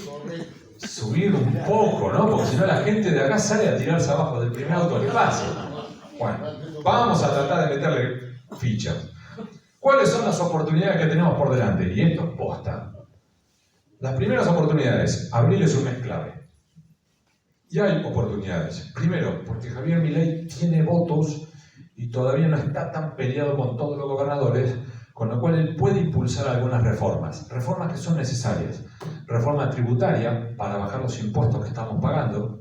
subir un poco, ¿no? Porque si no la gente de acá sale a tirarse abajo del primer auto que pase. Bueno, vamos a tratar de meterle fichas. ¿Cuáles son las oportunidades que tenemos por delante? Y esto es posta. Las primeras oportunidades, abril es un mes clave. Y hay oportunidades. Primero, porque Javier Milei tiene votos y todavía no está tan peleado con todos los gobernadores, con lo cual él puede impulsar algunas reformas. Reformas que son necesarias. Reforma tributaria, para bajar los impuestos que estamos pagando.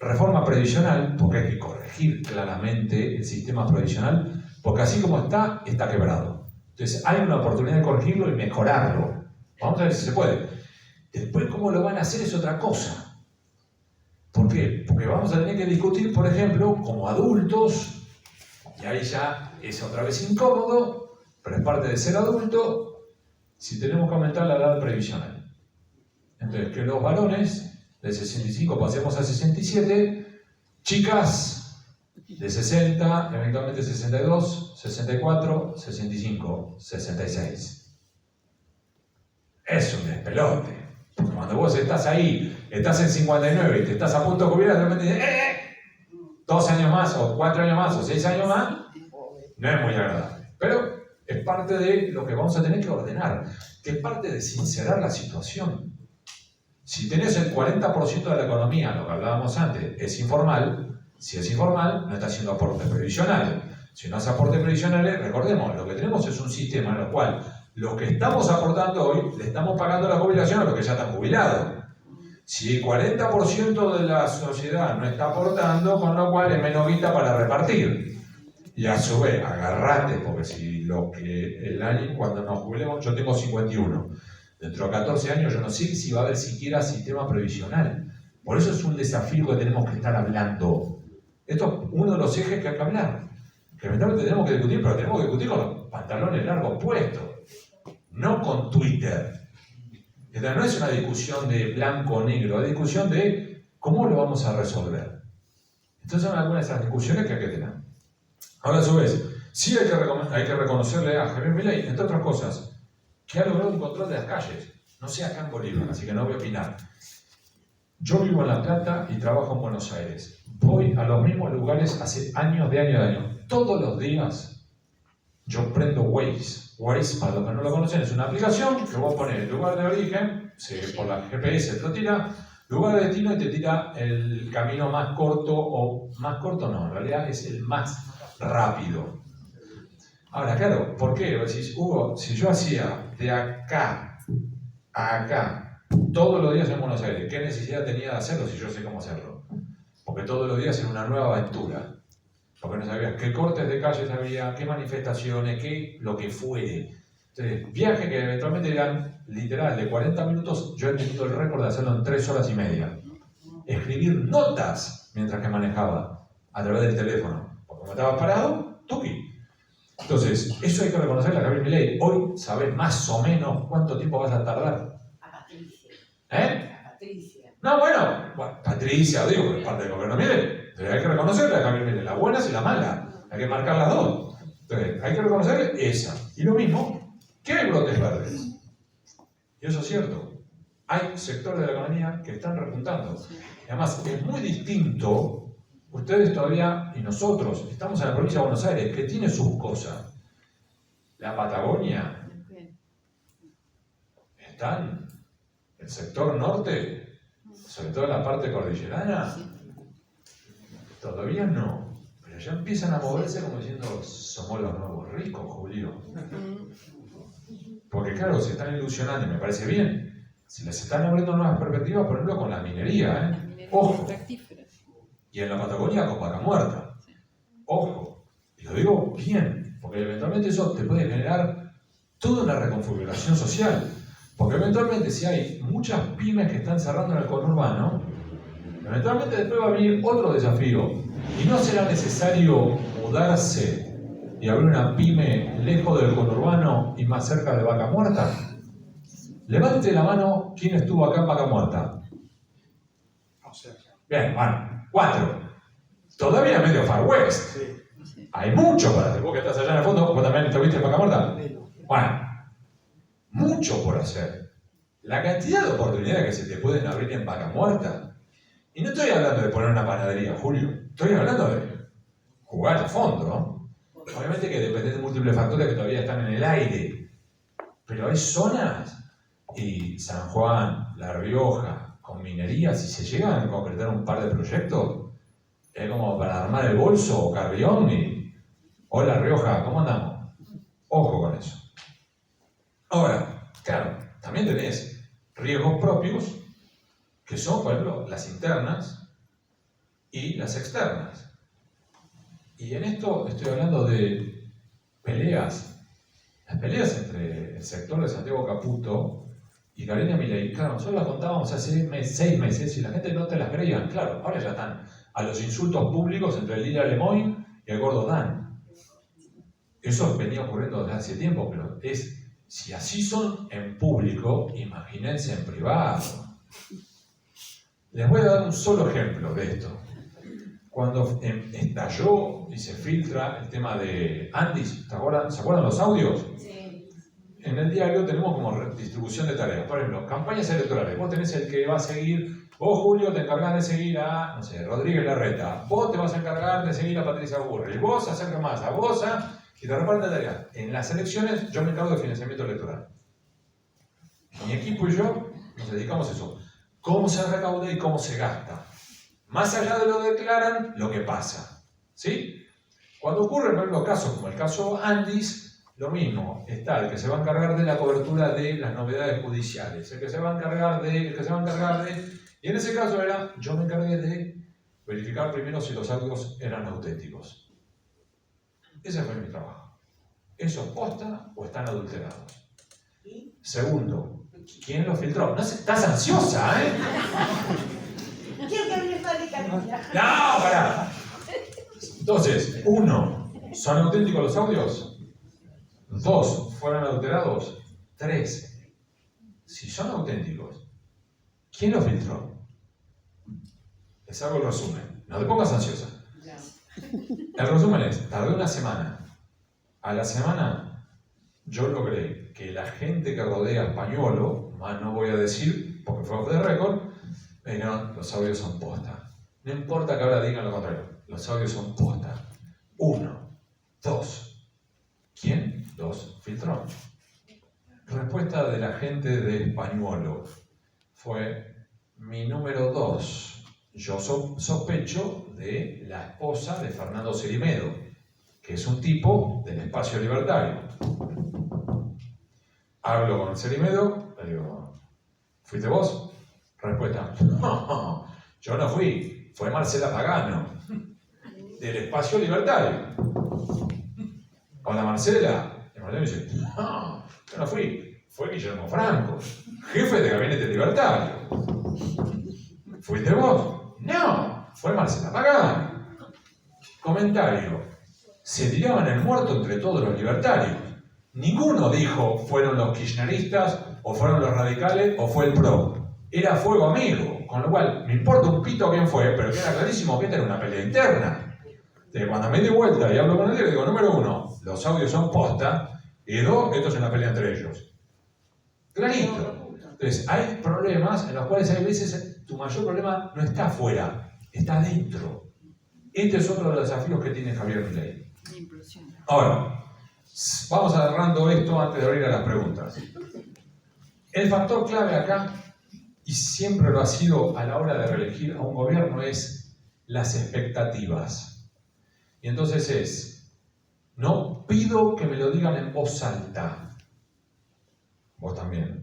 Reforma previsional, porque hay que corregir claramente el sistema previsional, porque así como está, está quebrado. Entonces hay una oportunidad de corregirlo y mejorarlo. Vamos a ver si se puede. Después, cómo lo van a hacer es otra cosa. ¿Por qué? Porque vamos a tener que discutir, por ejemplo, como adultos, y ahí ya es otra vez incómodo, pero es parte de ser adulto, si tenemos que aumentar la edad previsional. Entonces, que los varones de 65 pasemos a 67, chicas de 60, eventualmente 62, 64, 65, 66. Es un despelote. Porque cuando vos estás ahí, estás en 59 y te estás a punto de jubilar, de repente dices, 2 años más, o 4 años más, o 6 años más, no es muy agradable. Pero es parte de lo que vamos a tener que ordenar, que es parte de sincerar la situación. Si tenés el 40% de la economía, lo que hablábamos antes, es informal, si es informal, no está haciendo aportes previsionales. Si no hace aportes previsionales, recordemos, lo que tenemos es un sistema en el cual lo que estamos aportando hoy, le estamos pagando la jubilación a los que ya están jubilados. Si el 40% de la sociedad no está aportando, con lo cual es menos guita para repartir. Y a su vez, agarrate, porque si lo que el año, cuando nos jubilemos, yo tengo 51. Dentro de 14 años yo no sé si va a haber siquiera sistema previsional. Por eso es un desafío que tenemos que estar hablando. Esto es uno de los ejes que hay que hablar. Que eventualmente tenemos que discutir, pero tenemos que discutir con los pantalones largos puestos. No con Twitter. Entonces, no es una discusión de blanco o negro, es discusión de cómo lo vamos a resolver. Entonces son algunas de esas discusiones que hay que tener. Ahora, a su vez, sí hay que reconocerle a Javier Milei, entre otras cosas, que ha logrado un control de las calles. No sé acá en Bolívar, así que no voy a opinar. Yo vivo en La Plata y trabajo en Buenos Aires. Voy a los mismos lugares hace años de año. Todos los días yo prendo Waze. Waze, para los que no lo conocen, es una aplicación que vos pones el lugar de origen, por la GPS te lo tira, lugar de destino y te tira el camino más corto, o más corto no, en realidad es el más rápido. Ahora, claro, ¿por qué? Vos decís, Hugo, si yo hacía de acá a acá, todos los días en Buenos Aires, ¿qué necesidad tenía de hacerlo si yo sé cómo hacerlo? Porque todos los días era una nueva aventura. Porque no sabías qué cortes de calles había, qué manifestaciones, qué lo que fuere. Entonces, viajes que eventualmente eran literal de 40 minutos, yo he tenido el récord de hacerlo en 3 horas y media. Escribir notas mientras que manejaba a través del teléfono. Porque como estaba parado, tuki. Entonces, eso hay que reconocerle a Javier Milei. Hoy sabés más o menos cuánto tiempo vas a tardar. A Patricia. ¿Eh? A Patricia. No, bueno, Patricia, digo, porque es parte del gobierno Milei. Entonces hay que reconocerle a Javier Milei, las buenas y las malas. Hay que marcar las dos. Entonces, hay que reconocerle esa. Y lo mismo, que hay brotes verdes. Y eso es cierto. Hay sectores de la economía que están repuntando. Y además, es muy distinto. Ustedes todavía, y nosotros, estamos en la provincia de Buenos Aires, que tiene sus cosas. La Patagonia está en el sector norte, sobre todo en la parte cordillerana, todavía no. Pero ya empiezan a moverse como diciendo, somos los nuevos ricos, Julio. Porque claro, se están ilusionando y me parece bien. Se les están abriendo nuevas perspectivas, por ejemplo, con la minería, ¿eh? Ojo. Y en la Patagonia con vaca muerta. Ojo. Y lo digo bien, porque eventualmente eso te puede generar toda una reconfiguración social. Porque eventualmente si hay muchas pymes que están cerrando en el conurbano, eventualmente después va a venir otro desafío. Y no será necesario mudarse y abrir una pyme lejos del conurbano y más cerca de Vaca Muerta. Levante la mano, ¿quién estuvo acá en Vaca Muerta? Bien, bueno, 4. Todavía medio Far West. Hay mucho para hacer. Vos que estás allá en el fondo, ¿vos también te viste en Vaca Muerta? Bueno, mucho por hacer. La cantidad de oportunidades que se te pueden abrir en Vaca Muerta. Y no estoy hablando de poner una panadería, Julio. Estoy hablando de jugar a fondo, ¿no? Obviamente que depende de múltiples factores que todavía están en el aire. Pero hay zonas, y San Juan, La Rioja, con minería, si se llegan a concretar un par de proyectos, es como para armar el bolso o Carrión y... Hola Rioja, ¿cómo andamos? Ojo con eso. Ahora, claro, también tenés riesgos propios, que son, por ejemplo, las internas y las externas. Y en esto estoy hablando de peleas. Las peleas entre el sector de Santiago Caputo y Karina Milei, claro, nosotros las contábamos hace 6 meses y la gente no te las creía. Claro, ahora ya están a los insultos públicos entre el líder Lemoyne y el gordo Dan. Eso venía ocurriendo desde hace tiempo, pero si así son en público, imagínense en privado. Les voy a dar un solo ejemplo de esto. Cuando estalló y se filtra el tema de Andis, ¿se acuerdan los audios? Sí. En el diario tenemos como distribución de tareas. Por ejemplo, campañas electorales. Vos tenés el que va a seguir, vos Julio te encargás de seguir a, no sé, Rodríguez Larreta. Vos te vas a encargar de seguir a Patricia Burri. Vos a Sergio Massa. Vos a... Y te reparten tareas. En las elecciones yo me encargo de financiamiento electoral. Mi equipo y yo nos dedicamos a eso. Cómo se recauda y cómo se gasta. Más allá de lo que declaran, lo que pasa. ¿Sí? Cuando ocurren, por ejemplo, casos como el caso Andis, lo mismo. Está el que se va a encargar de la cobertura de las novedades judiciales. El que se va a encargar de... Y en ese caso yo me encargué de verificar primero si los audios eran auténticos. Ese fue mi trabajo. ¿Eso posta o están adulterados? Segundo, ¿quién los filtró? No sé, estás ansiosa, ¿eh? Quiero que hable más de Karina. ¡No, pará! Entonces, 1, ¿son auténticos los audios? 2, ¿fueron adulterados? 3, si son auténticos, ¿quién los filtró? Les hago el resumen. No te pongas ansiosa. El resumen es, tardé una semana. A la semana, yo logré que la gente que rodea a Pañuolo, más no voy a decir, porque fue off the record, me dijeron, los audios son posta. No importa que ahora digan lo contrario, los audios son posta. 1, 2. ¿Quién los filtró? Respuesta de la gente de Pañuolo fue mi número 2. Yo sospecho de la esposa de Fernando Cerimedo, que es un tipo del espacio libertario. Hablo con Cerimedo, le digo, ¿fuiste vos? Respuesta, no, yo no fui, fue Marcela Pagano, del espacio libertario. Hola Marcela, y Marcela me dice, no, yo no fui, fue Guillermo Franco, jefe de gabinete libertario. ¿Fuiste vos? No, fue Marcela Pagano. Comentario, se tiraban el muerto entre todos los libertarios. Ninguno dijo fueron los kirchneristas, o fueron los radicales, o fue el PRO. Era fuego amigo, con lo cual me importa un pito quién fue, pero queda clarísimo que esta era una pelea interna. Entonces, cuando me di vuelta y hablo con él, digo, número 1, los audios son posta, y 2, esto es una pelea entre ellos. Clarito. Entonces, hay problemas en los cuales hay veces tu mayor problema no está afuera, está adentro. Este es otro de los desafíos que tiene Javier Milei. Ahora, vamos agarrando esto antes de abrir a las preguntas. El factor clave acá, y siempre lo ha sido a la hora de reelegir a un gobierno, es las expectativas. Y entonces no pido que me lo digan en voz alta. Vos también.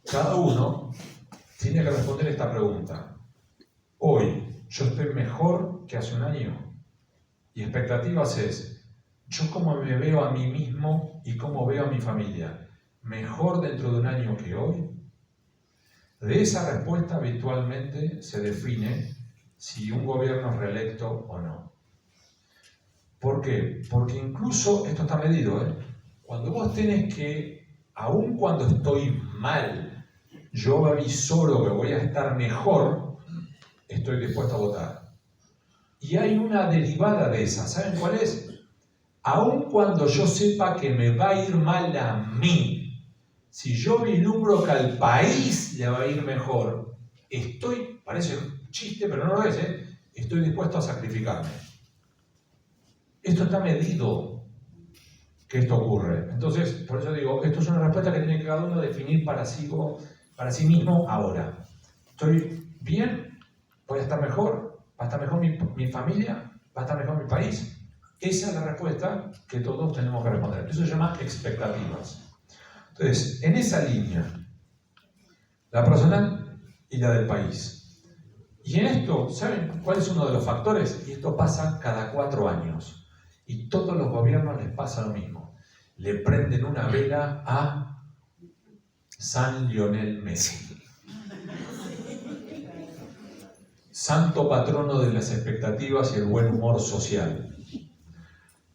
Cada uno tiene que responder esta pregunta. Hoy, ¿yo estoy mejor que hace un año? Y expectativas es, ¿yo cómo me veo a mí mismo y cómo veo a mi familia? ¿Mejor dentro de un año que hoy? De esa respuesta habitualmente se define si un gobierno es reelecto o no. ¿Por qué? Porque incluso, esto está medido, cuando vos tenés que, aun cuando estoy mal, yo avisoro que voy a estar mejor, estoy dispuesto a votar. Y hay una derivada de esa, ¿saben cuál es? Aun cuando yo sepa que me va a ir mal a mí, si yo vislumbro que al país le va a ir mejor, parece un chiste, pero no lo es, estoy dispuesto a sacrificarme. Esto está medido que esto ocurre. Entonces, por eso digo, esto es una respuesta que tiene que cada uno definir para sí mismo ahora. ¿Estoy bien? ¿Voy a estar mejor? ¿Va a estar mejor mi familia? ¿Va a estar mejor mi país? Esa es la respuesta que todos tenemos que responder. Eso se llama expectativas. Entonces, en esa línea, la personal y la del país. Y en esto, ¿saben cuál es uno de los factores? Y esto pasa cada 4 años. Y todos los gobiernos les pasa lo mismo. Le prenden una vela a San Lionel Messi. Santo patrono de las expectativas y el buen humor social.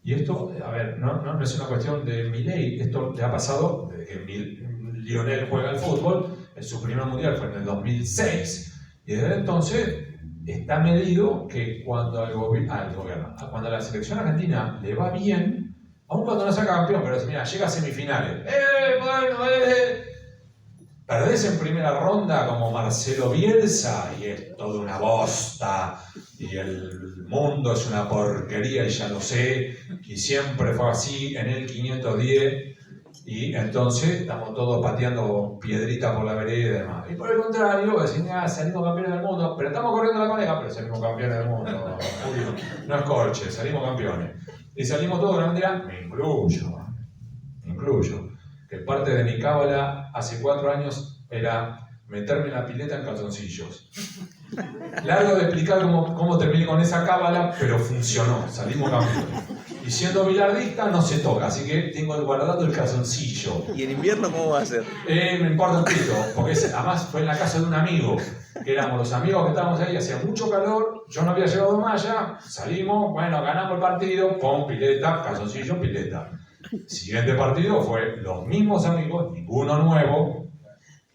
Y esto, a ver, no es una cuestión de Milei, esto le ha pasado desde que Lionel juega al fútbol, su primer mundial fue en el 2006, y desde entonces está medido que cuando cuando a la selección argentina le va bien, aun cuando no saca campeón, pero mira, llega a semifinales, perdés en primera ronda como Marcelo Bielsa y es toda una bosta y el mundo es una porquería y ya lo sé y siempre fue así en el 510 y entonces estamos todos pateando piedrita por la vereda y demás. Y por el contrario, decir, salimos campeones del mundo, pero estamos corriendo la coneja, pero salimos campeones del mundo. No es corche, salimos campeones. Y salimos todos de la bandera, me incluyo. Que parte de mi cábala hace 4 años era meterme en la pileta en calzoncillos. Largo de explicar cómo terminé con esa cábala, pero funcionó, salimos campeones. Y siendo bilardista no se toca, así que tengo guardado el calzoncillo. ¿Y en invierno cómo va a ser? Me importa un pito, porque además fue en la casa de un amigo, que éramos los amigos que estábamos ahí, hacía mucho calor, yo no había llegado malla, salimos, bueno, ganamos el partido, pon, pileta, calzoncillo, pileta. Siguiente partido fue los mismos amigos, ninguno nuevo,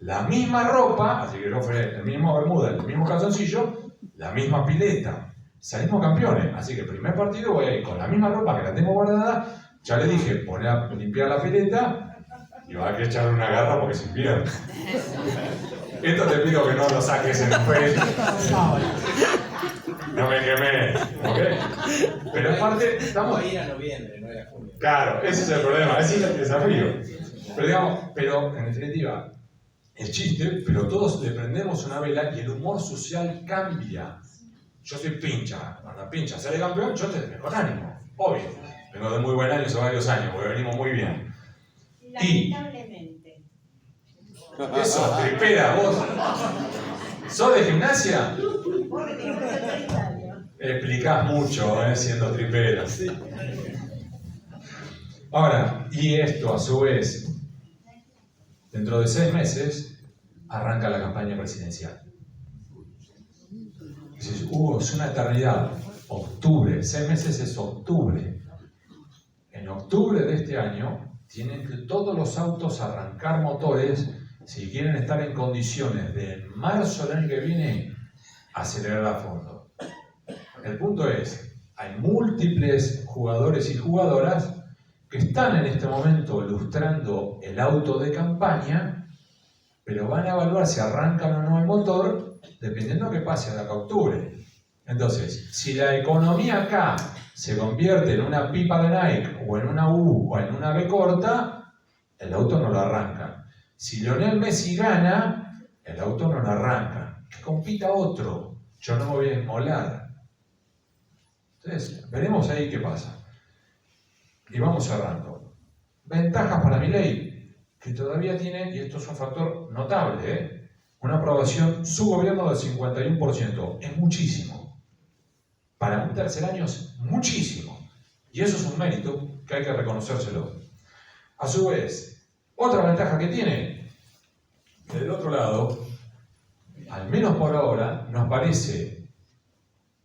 la misma ropa, así que yo fui el mismo bermuda, el mismo calzoncillo, la misma pileta. Salimos campeones, así que el primer partido voy a ir con la misma ropa que la tengo guardada, ya le dije, poner a limpiar la pileta y va a haber que echarle una garra porque es invierno. Esto te pido que no lo saques en Facebook. No me quemé, ¿ok? Pero en parte estamos... Va a ir a noviembre, no a junio. Claro, ese es el problema, ese es el desafío. Pero en definitiva, el chiste, pero todos le prendemos una vela y el humor social cambia. Yo soy pincha, cuando pincha sale campeón, yo te con ánimo, obvio. Vengo de muy buen año hace varios años, porque venimos muy bien. Lamentablemente. Eso, tripera, vos. ¿Sos de gimnasia? Vos que tenés que ser solitario. Explicás mucho, siendo tripera. Sí. Ahora, y esto a su vez, dentro de 6 meses, arranca la campaña presidencial. Dices, es una eternidad. Octubre, 6 meses es octubre. En octubre de este año, tienen que todos los autos arrancar motores si quieren estar en condiciones de en marzo del año que viene acelerar a fondo. El punto es, hay múltiples jugadores y jugadoras que están en este momento lustrando el auto de campaña, pero van a evaluar si arrancan o no el motor dependiendo de qué pase a la octubre. Entonces, si la economía acá se convierte en una pipa de Nike o en una U o en una B corta, el auto no lo arranca. Si Lionel Messi gana, el auto no lo arranca. Que compita otro, yo no me voy a inmolar. Entonces, veremos ahí qué pasa. Y vamos cerrando. Ventajas para Milei, que todavía tiene, y esto es un factor notable, una aprobación, su gobierno del 51%. Es muchísimo. Para un tercer año es muchísimo. Y eso es un mérito que hay que reconocérselo. A su vez, otra ventaja que tiene, que del otro lado, al menos por ahora, no aparece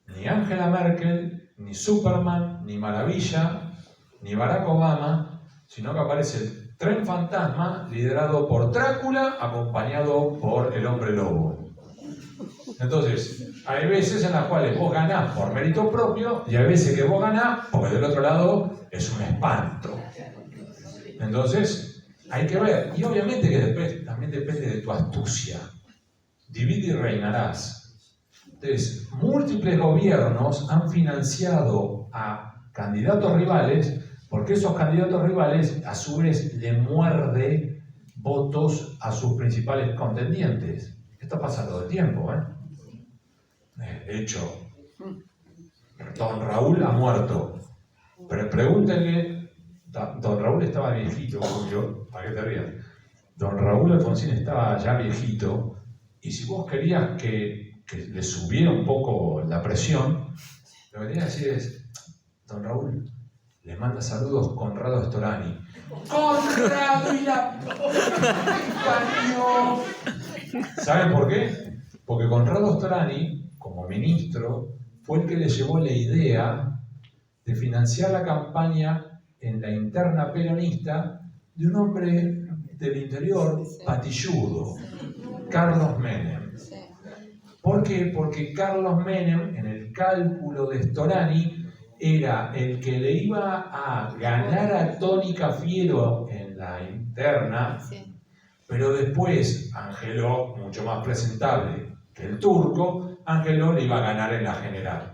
ni Angela Merkel, ni Superman, ni Maravilla, ni Barack Obama, sino que aparece el tren fantasma liderado por Drácula, acompañado por el hombre lobo. Entonces, hay veces en las cuales vos ganás por mérito propio y hay veces que vos ganás porque del otro lado es un espanto. Entonces, hay que ver. Y obviamente que después también depende de tu astucia. Divide y reinarás. Entonces, múltiples gobiernos han financiado a candidatos rivales porque esos candidatos rivales a su vez le muerde votos a sus principales contendientes. Esto pasa todo el tiempo, ¿eh? De hecho, don Raúl ha muerto. Pero pregúntenle, don Raúl estaba viejito, como yo, ¿para qué te rías? Don Raúl Alfonsín estaba ya viejito, y si vos querías que le subiera un poco la presión, lo que tenías que decir es, don Raúl, le manda saludos Conrado Storani. ¡Conrado y la parió! ¿Saben por qué? Porque Conrado Storani, como ministro, fue el que le llevó la idea de financiar la campaña en la interna peronista de un hombre del interior patilludo, Carlos Menem. ¿Por qué? Porque Carlos Menem, en el cálculo de Storani, era el que le iba a ganar a Toni Cafiero en la interna, pero después Angeló, mucho más presentable que el turco, Angeló le iba a ganar en la general.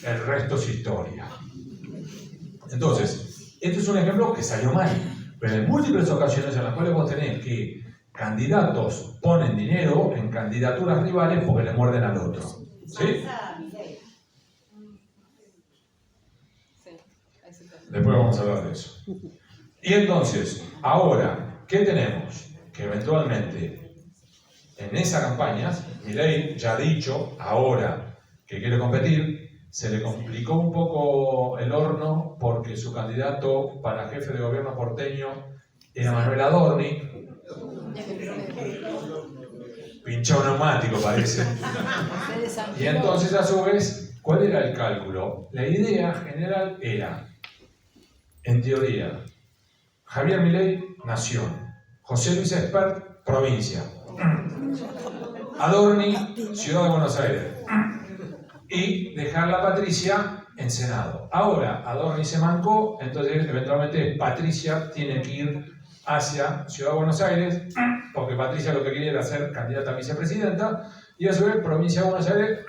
El resto es historia. Entonces, este es un ejemplo que salió mal, pero en múltiples ocasiones en las cuales vos tenés que candidatos ponen dinero en candidaturas rivales porque le muerden al otro. ¿Sí? Después vamos a hablar de eso. Y entonces, ahora, ¿qué tenemos? Que eventualmente en esas campañas, Milei ya ha dicho ahora que quiere competir, se le complicó un poco el horno porque su candidato para jefe de gobierno porteño era Manuel Adorni. Pinchó neumático, parece. Y entonces, a su vez, ¿cuál era el cálculo? La idea general era, en teoría, Javier Milei, nación. José Luis Espert, provincia. Adorni, Ciudad de Buenos Aires. Y dejar la Patricia en Senado. Ahora, Adorni se mancó, entonces eventualmente Patricia tiene que ir hacia Ciudad de Buenos Aires, porque Patricia lo que quería era ser candidata a vicepresidenta, y a su vez, provincia de Buenos Aires,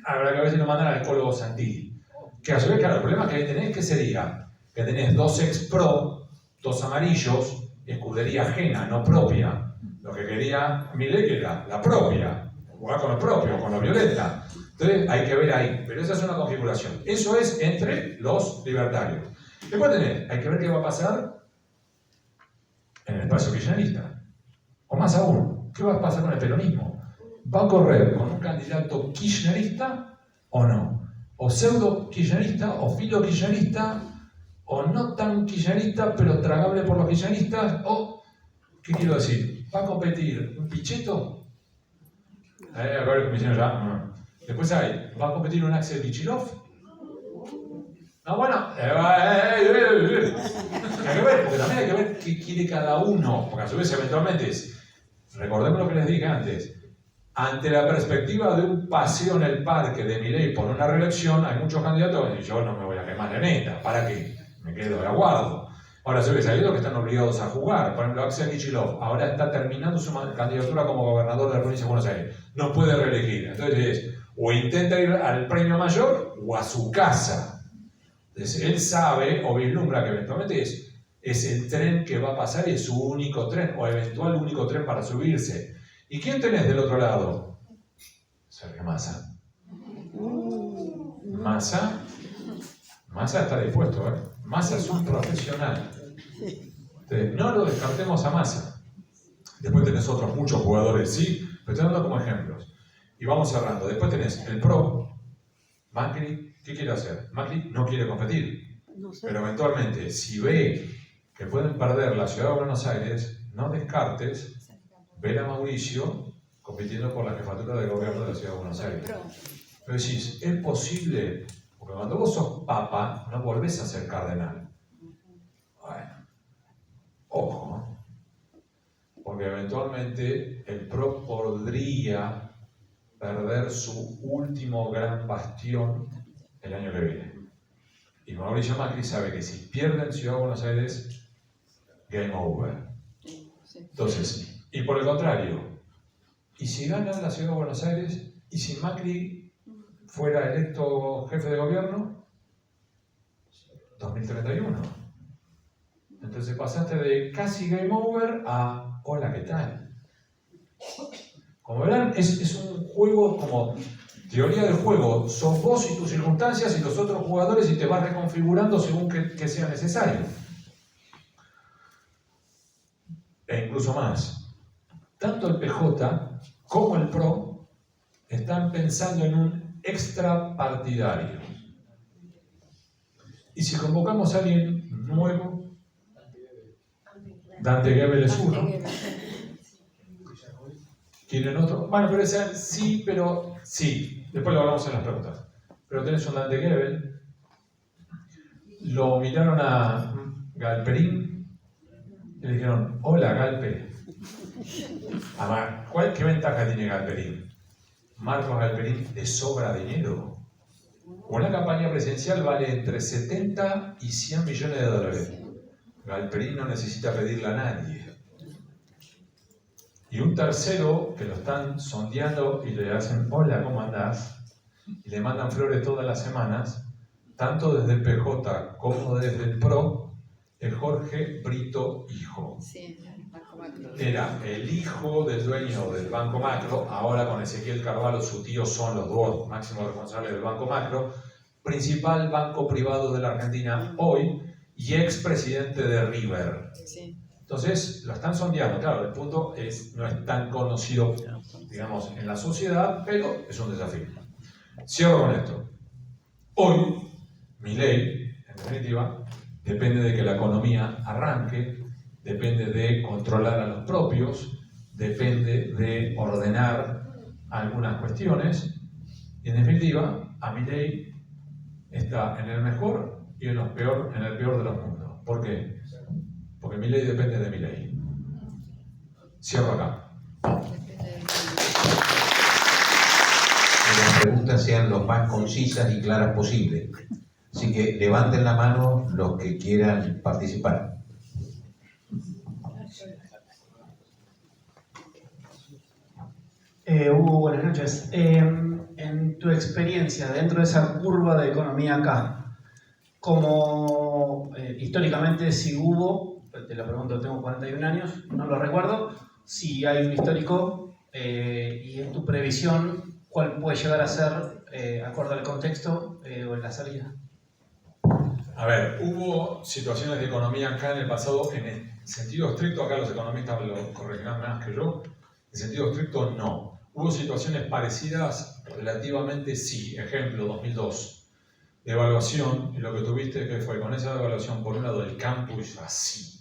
habrá que ver si lo mandan al ecólogo Santilli. Que a su vez, claro, el problema que ahí tenés, ¿qué sería? Que tenés dos ex-pro, dos amarillos, escudería ajena, no propia. Lo que quería Milei era la propia, jugar con lo propio, con lo violenta. Entonces hay que ver ahí, pero esa es una configuración. Eso es entre los libertarios. Después hay que ver qué va a pasar en el espacio kirchnerista. O más aún, ¿qué va a pasar con el peronismo? ¿Va a correr con un candidato kirchnerista o no? ¿O pseudo kirchnerista, o filo kirchnerista, o no tan kirchnerista, pero tragable por los kirchneristas? ¿O, qué quiero decir? ¿Va a competir un Pichetto? A ver, que me hicieron ya. Después ¿va a competir un Axel Kichilov? No, bueno, hay que ver, porque también hay que ver qué quiere cada uno, porque a su vez eventualmente recordemos lo que les dije antes, ante la perspectiva de un paseo en el parque de Milei por una reelección, hay muchos candidatos que dicen, yo no me voy a quemar en esta, ¿para qué? me quedo, la guardo. Ahora se ve salido que están obligados a jugar. Por ejemplo, Axel Kicillof ahora está terminando su candidatura como gobernador de la provincia de Buenos Aires. No puede reelegir. Entonces o intenta ir al premio mayor o a su casa. Entonces él sabe o vislumbra que eventualmente es el tren que va a pasar y es su único tren o eventual único tren para subirse. ¿Y quién tenés del otro lado? Sergio Massa. Massa está dispuesto, ¿eh? Massa es un profesional. Entonces, no lo descartemos a Massa. Después tenés otros muchos jugadores, sí, pero estoy dando como ejemplos. Y vamos cerrando. Después tenés el PRO, Macri, ¿qué quiere hacer? Macri no quiere competir. No sé. Pero eventualmente, si ve que pueden perder la ciudad de Buenos Aires, no descartes ver a Mauricio compitiendo por la jefatura de gobierno de la ciudad de Buenos Aires. Pero decís, ¿es posible? Porque cuando vos sos papa, no volvés a ser cardenal. Bueno, ojo, porque eventualmente el PRO podría perder su último gran bastión el año que viene. Y Mauricio Macri sabe que si pierde en Ciudad de Buenos Aires, game over. Entonces, y por el contrario, ¿y si gana la Ciudad de Buenos Aires? ¿Y si Macri fuera electo jefe de gobierno? 2031. Entonces pasaste de casi game over a hola, ¿qué tal? Como verán, es un juego como teoría del juego. Sos vos y tus circunstancias y los otros jugadores y te vas reconfigurando según que sea necesario. E incluso más. Tanto el PJ como el PRO están pensando en un extra partidario. Y si convocamos a alguien nuevo, Dante Gebel es uno. ¿Quieren otro? Bueno, pero ese sí, pero sí. Después lo hablamos en las preguntas. Pero tenés un Dante Gebel. Lo miraron a Galperín y le dijeron, hola Galpe. ¿Qué ventaja tiene Galperín? Marcos Galperín le sobra dinero. Una campaña presidencial vale entre 70 y 100 millones de dólares. Galperín no necesita pedirle a nadie. Y un tercero que lo están sondeando y le hacen, hola, ¿cómo andás? Y le mandan flores todas las semanas, tanto desde el PJ como desde el PRO, es Jorge Brito Hijo. Sí, Banco Macro. Era el hijo del dueño del Banco Macro, ahora con Ezequiel Carvalho, su tío, son los dos máximos responsables del Banco Macro, principal banco privado de la Argentina hoy y expresidente de River. Sí. Entonces, lo están sondeando. Claro, el punto no es tan conocido, digamos, en la sociedad, pero es un desafío. Cierro con esto. Hoy, Milei, en definitiva, depende de que la economía arranque, depende de controlar a los propios, depende de ordenar algunas cuestiones. Y en definitiva, a Milei está en el mejor y en el peor de los mundos. ¿Por qué? Porque Milei depende de Milei. Cierro acá. Que las preguntas sean lo más concisas y claras posible. Así que levanten la mano los que quieran participar. Hugo, buenas noches. En tu experiencia dentro de esa curva de economía acá, como históricamente si hubo, te lo pregunto, tengo 41 años, no lo recuerdo, si hay un histórico y en tu previsión, ¿cuál puede llegar a ser, acorde al contexto o en la salida? A ver, hubo situaciones de economía acá en el pasado, en el sentido estricto, acá los economistas lo corregirán más que yo, en sentido estricto no. Hubo situaciones parecidas, relativamente sí. Ejemplo, 2002. Devaluación, y lo que tuviste que fue con esa devaluación, por un lado el campo hizo así,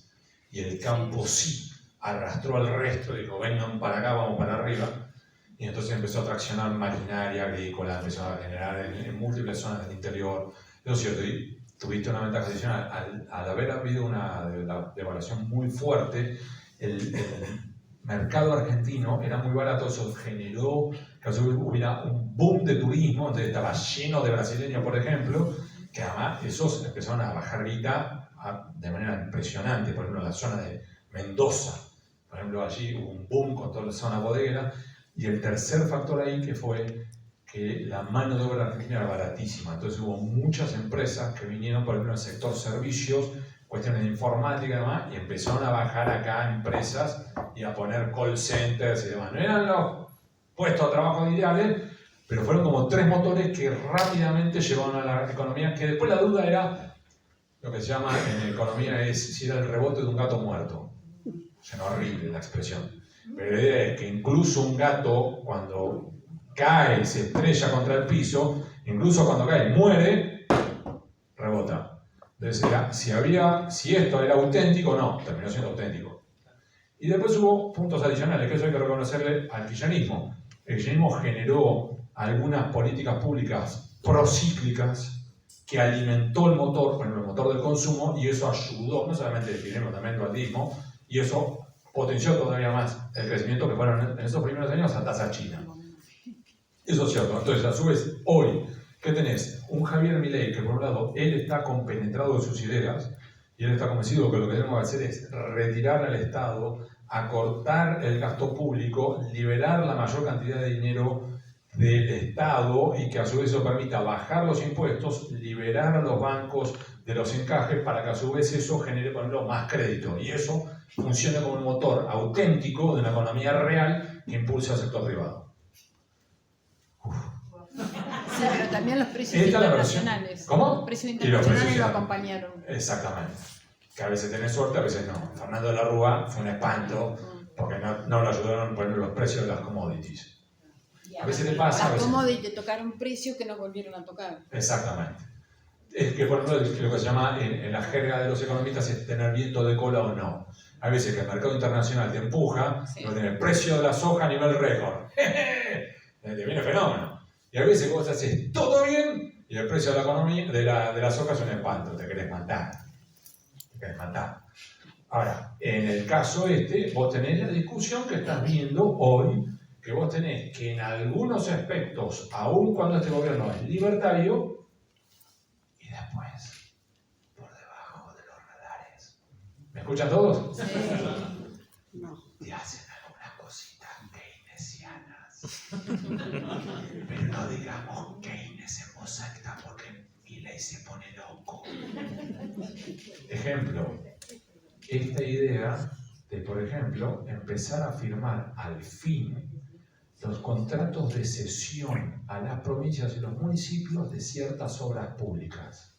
y el campo sí arrastró al resto, dijo, vengan para acá, vamos para arriba, y entonces empezó a traccionar maquinaria agrícola, empezó a generar en múltiples zonas del interior. Lo cierto, y tuviste una ventaja adicional, al haber habido una devaluación muy fuerte, el mercado argentino era muy barato, eso generó que hubiera un boom de turismo, donde estaba lleno de brasileños, por ejemplo, que además esos empezaron a bajar guita de manera impresionante. Por ejemplo, en la zona de Mendoza, por ejemplo, allí hubo un boom con toda la zona bodeguera. Y el tercer factor ahí que fue que la mano de obra argentina era baratísima. Entonces hubo muchas empresas que vinieron, por ejemplo, en el sector servicios, cuestiones de informática y demás, y empezaron a bajar acá empresas y a poner call centers y demás. No eran los puestos de trabajo ideales, pero fueron como 3 motores que rápidamente llevaron a la economía, que después la duda era, lo que se llama en economía es si era el rebote de un gato muerto. O sea, no, horrible la expresión. Pero la idea es que incluso un gato, cuando cae, se estrella contra el piso, incluso cuando cae, muere, rebota. Entonces, si esto era auténtico, no, terminó siendo auténtico. Y después hubo puntos adicionales, que eso hay que reconocerle al kirchnerismo. El kirchnerismo generó algunas políticas públicas procíclicas que alimentó el motor, por ejemplo, el motor del consumo, y eso ayudó, no solamente el kirchnerismo, también el dualdismo, y eso potenció todavía más el crecimiento que fueron en esos primeros años a tasa china. Eso es cierto. Entonces, a su vez, hoy, ¿qué tenés? Un Javier Milei que, por un lado, él está compenetrado de sus ideas y él está convencido que lo que tenemos que hacer es retirar al Estado, acortar el gasto público, liberar la mayor cantidad de dinero del Estado y que a su vez eso permita bajar los impuestos, liberar a los bancos de los encajes para que a su vez eso genere, por ejemplo, más crédito y eso funcione como un motor auténtico de una economía real que impulsa al sector privado. Sí, pero también los precios Esta es la internacionales. versión. ¿Cómo? Los precios Y los internacionales precios lo internacionales. acompañaron. Exactamente. Que a veces tenés suerte, a veces no. Fernando de la Rúa fue un espanto porque no lo ayudaron a poner los precios de las commodities. A veces te pasa, a Las veces... commodities tocaron precios que no volvieron a tocar. Exactamente. Es que, por ejemplo, lo que se llama en la jerga de los economistas es tener viento de cola o no. Hay veces que el mercado internacional te empuja, Sí. no tenés el precio de la soja a nivel récord. Te viene fenómeno. Y a veces vos haces todo bien y el precio de la economía de la soja es un espanto, te querés matar. Te querés matar. Ahora, en el caso vos tenés la discusión que estás viendo hoy, que vos tenés que en algunos aspectos, aun cuando este gobierno es libertario, y después, por debajo de los radares. ¿Me escuchan todos? Sí. Te hacen algunas cositas keynesianas. Pero no digamos Keynes en voz alta porque Milei se pone loco. Ejemplo, esta idea de, por ejemplo, empezar a firmar al fin los contratos de cesión a las provincias y los municipios de ciertas obras públicas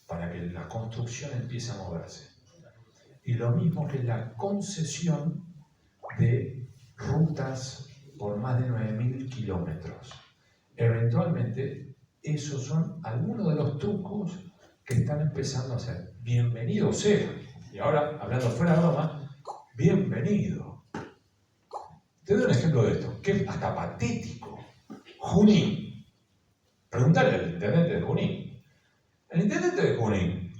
para que la construcción empiece a moverse. Y lo mismo que la concesión de rutas por más de 9.000 kilómetros. Eventualmente, esos son algunos de los trucos que están empezando a hacer. Bienvenido sea. Y ahora, hablando fuera de broma, bienvenido. Te doy un ejemplo de esto, que es hasta patético. Junín. Preguntale al intendente de Junín. El intendente de Junín,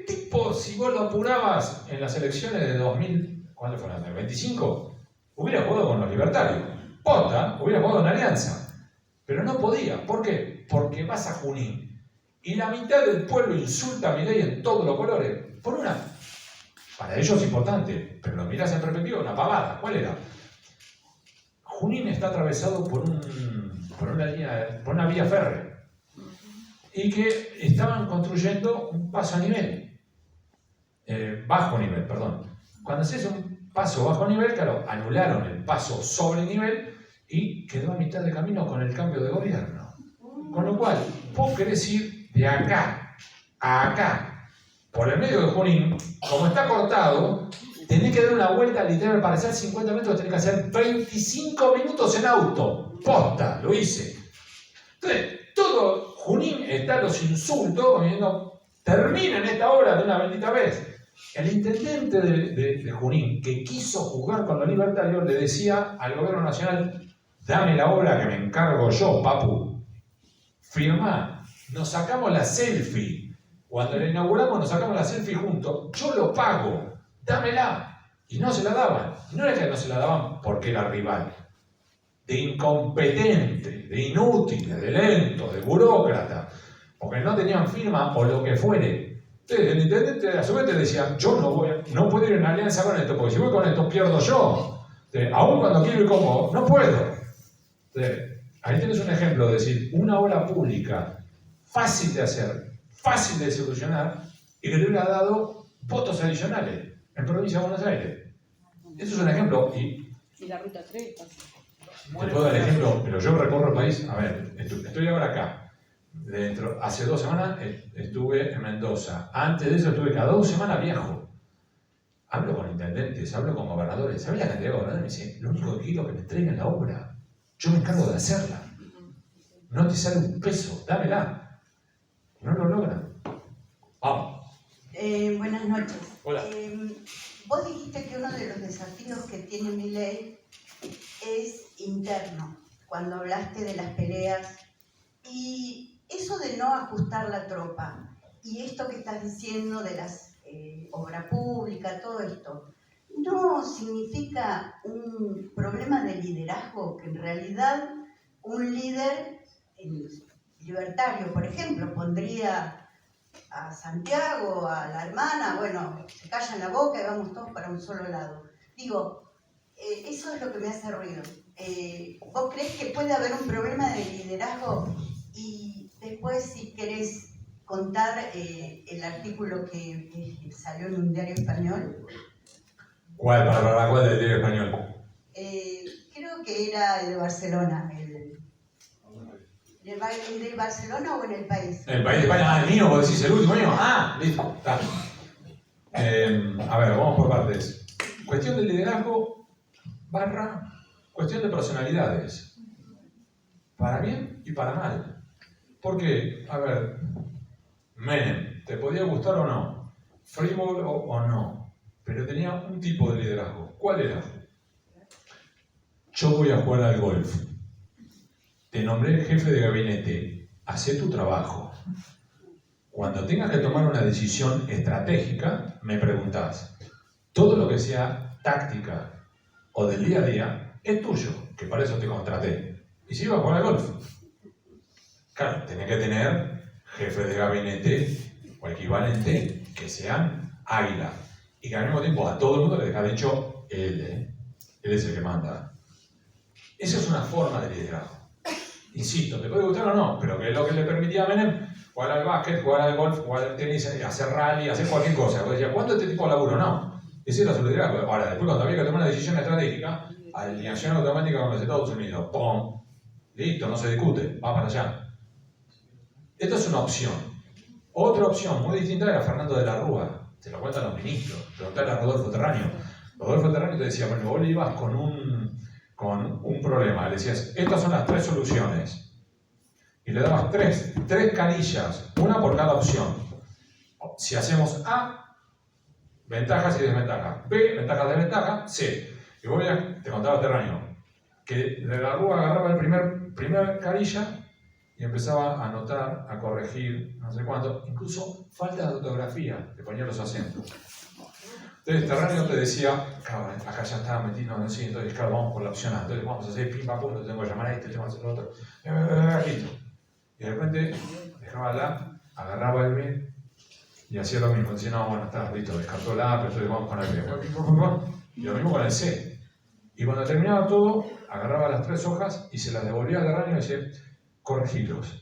tipo, si vos lo apurabas en las elecciones de 2000, ¿cuándo fue? ¿El 25? Hubiera jugado con los libertarios. Posta, hubiera jugado en alianza. Pero no podía. ¿Por qué? Porque vas a Junín y la mitad del pueblo insulta a Milei en todos los colores. Por una, para ellos importante, pero lo mirás en perspectiva, una pavada. ¿Cuál era? Junín está atravesado por una vía férrea y que estaban construyendo un paso a nivel, bajo nivel, perdón. Cuando se hizo un paso bajo nivel, claro, anularon el paso sobre nivel y quedó a mitad de camino con el cambio de gobierno. Con lo cual, vos querés ir de acá a acá, por el medio de Junín, como está cortado, tenés que dar una vuelta literal para hacer 50 metros, tenés que hacer 25 minutos en auto. Posta, lo hice. Entonces, todo Junín está los insultos, diciendo, terminen esta obra de una bendita vez. El intendente de Junín, que quiso jugar con los libertarios, le decía al gobierno nacional, dame la obra que me encargo yo, papu. Firmá, nos sacamos la selfie. Cuando la inauguramos nos sacamos la selfie juntos. Yo lo pago, dámela. Y no se la daban. Y no era que no se la daban porque era rival. De incompetente, de inútil, de lento, de burócrata. porque no tenían firma o lo que fuere. Entonces, el intendente a su vez te decía, yo no puedo ir en alianza con esto, porque si voy con esto pierdo yo. Entonces, aún cuando quiero ir con vos, no puedo. Entonces, ahí tienes un ejemplo de decir, una obra pública fácil de hacer, fácil de solucionar, y que le hubiera dado votos adicionales en provincia de Buenos Aires. Eso es un ejemplo. Y la ruta 3 pasa. te puedo dar ejemplo, pero yo recorro el país. A ver, estoy ahora acá. Hace 2 semanas estuve en Mendoza. Antes de eso estuve cada 2 semanas viajo. Hablo con intendentes, hablo con gobernadores. ¿Sabes la cantidad de gobernadores? Me dice, lo único que quiero es que me entreguen la obra. Yo me encargo de hacerla. No te sale un peso, dámela. No lo logran. Vamos. Buenas noches. Hola. Vos dijiste que uno de los desafíos que tiene Milei es interno, cuando hablaste de las peleas y eso de no ajustar la tropa y esto que estás diciendo de las obra pública, todo esto, ¿no significa un problema de liderazgo? Que en realidad un líder libertario, por ejemplo, pondría a Santiago, a la hermana, bueno, se callan la boca y vamos todos para un solo lado. Digo, eso es lo que me hace ruido. ¿Vos crees que puede haber un problema de liderazgo? Y después, si querés contar el artículo que salió en un diario español. ¿Cuál del diario español? Creo que era el de Barcelona. ¿El de Barcelona o en El País? El País de España, el mío, vos decís el último mío. Listo, está. A ver, vamos por partes. Cuestión de liderazgo / cuestión de personalidades. Para bien y para mal. Porque, a ver, Menem, ¿te podía gustar o no? Frívolo o no. Pero tenía un tipo de liderazgo. ¿Cuál era? Yo voy a jugar al golf. Te nombré jefe de gabinete. Hacé tu trabajo. Cuando tengas que tomar una decisión estratégica, me preguntás. Todo lo que sea táctica o del día a día es tuyo, que para eso te contraté. Y si ibas a jugar al golf. Claro, tenés que tener jefes de gabinete o equivalente que sean águila. Y que al mismo tiempo a todo el mundo le deja dicho él es el que manda. Esa es una forma de liderazgo. Insisto, te puede gustar o no, pero que es lo que le permitía a Menem jugar al básquet, jugar al golf, jugar al tenis, hacer rally, hacer cualquier cosa. Vos decías, ¿cuánto este tipo de laburo? No. Ese era su liderazgo. Ahora, después cuando había que tomar una decisión estratégica, alineación automática con los Estados Unidos. ¡Pum! Listo, no se discute, va para allá. Esta es una opción. Otra opción muy distinta era Fernando de la Rúa. Te lo cuentan los ministros. Preguntale a Rodolfo Terráneo. Rodolfo Terráneo te decía, bueno, vos le ibas con un problema. Le decías, estas son las 3 soluciones. Y le dabas tres canillas, una por cada opción. Si hacemos A, ventajas y desventajas. B, ventajas, desventajas. C. Y vos te contaba Terráneo, que de la Rúa agarraba el primer canilla y empezaba a anotar, a corregir, no sé cuánto, incluso falta de ortografía, le ponía los acentos. Entonces Terráneo te decía, claro, acá ya estaba metido, no sé, entonces claro, vamos por la opción A, entonces vamos a hacer pim pam pum, tengo que llamar a este, tengo que hacer lo otro, listo. Y de repente dejaba la A, agarraba el B y hacía lo mismo, decía, no, bueno, está, listo, descartó la A, pero entonces vamos con el B. Y lo mismo con el C. Y cuando terminaba todo, agarraba las 3 hojas y se las devolvía a Terráneo y decía, corregirlos.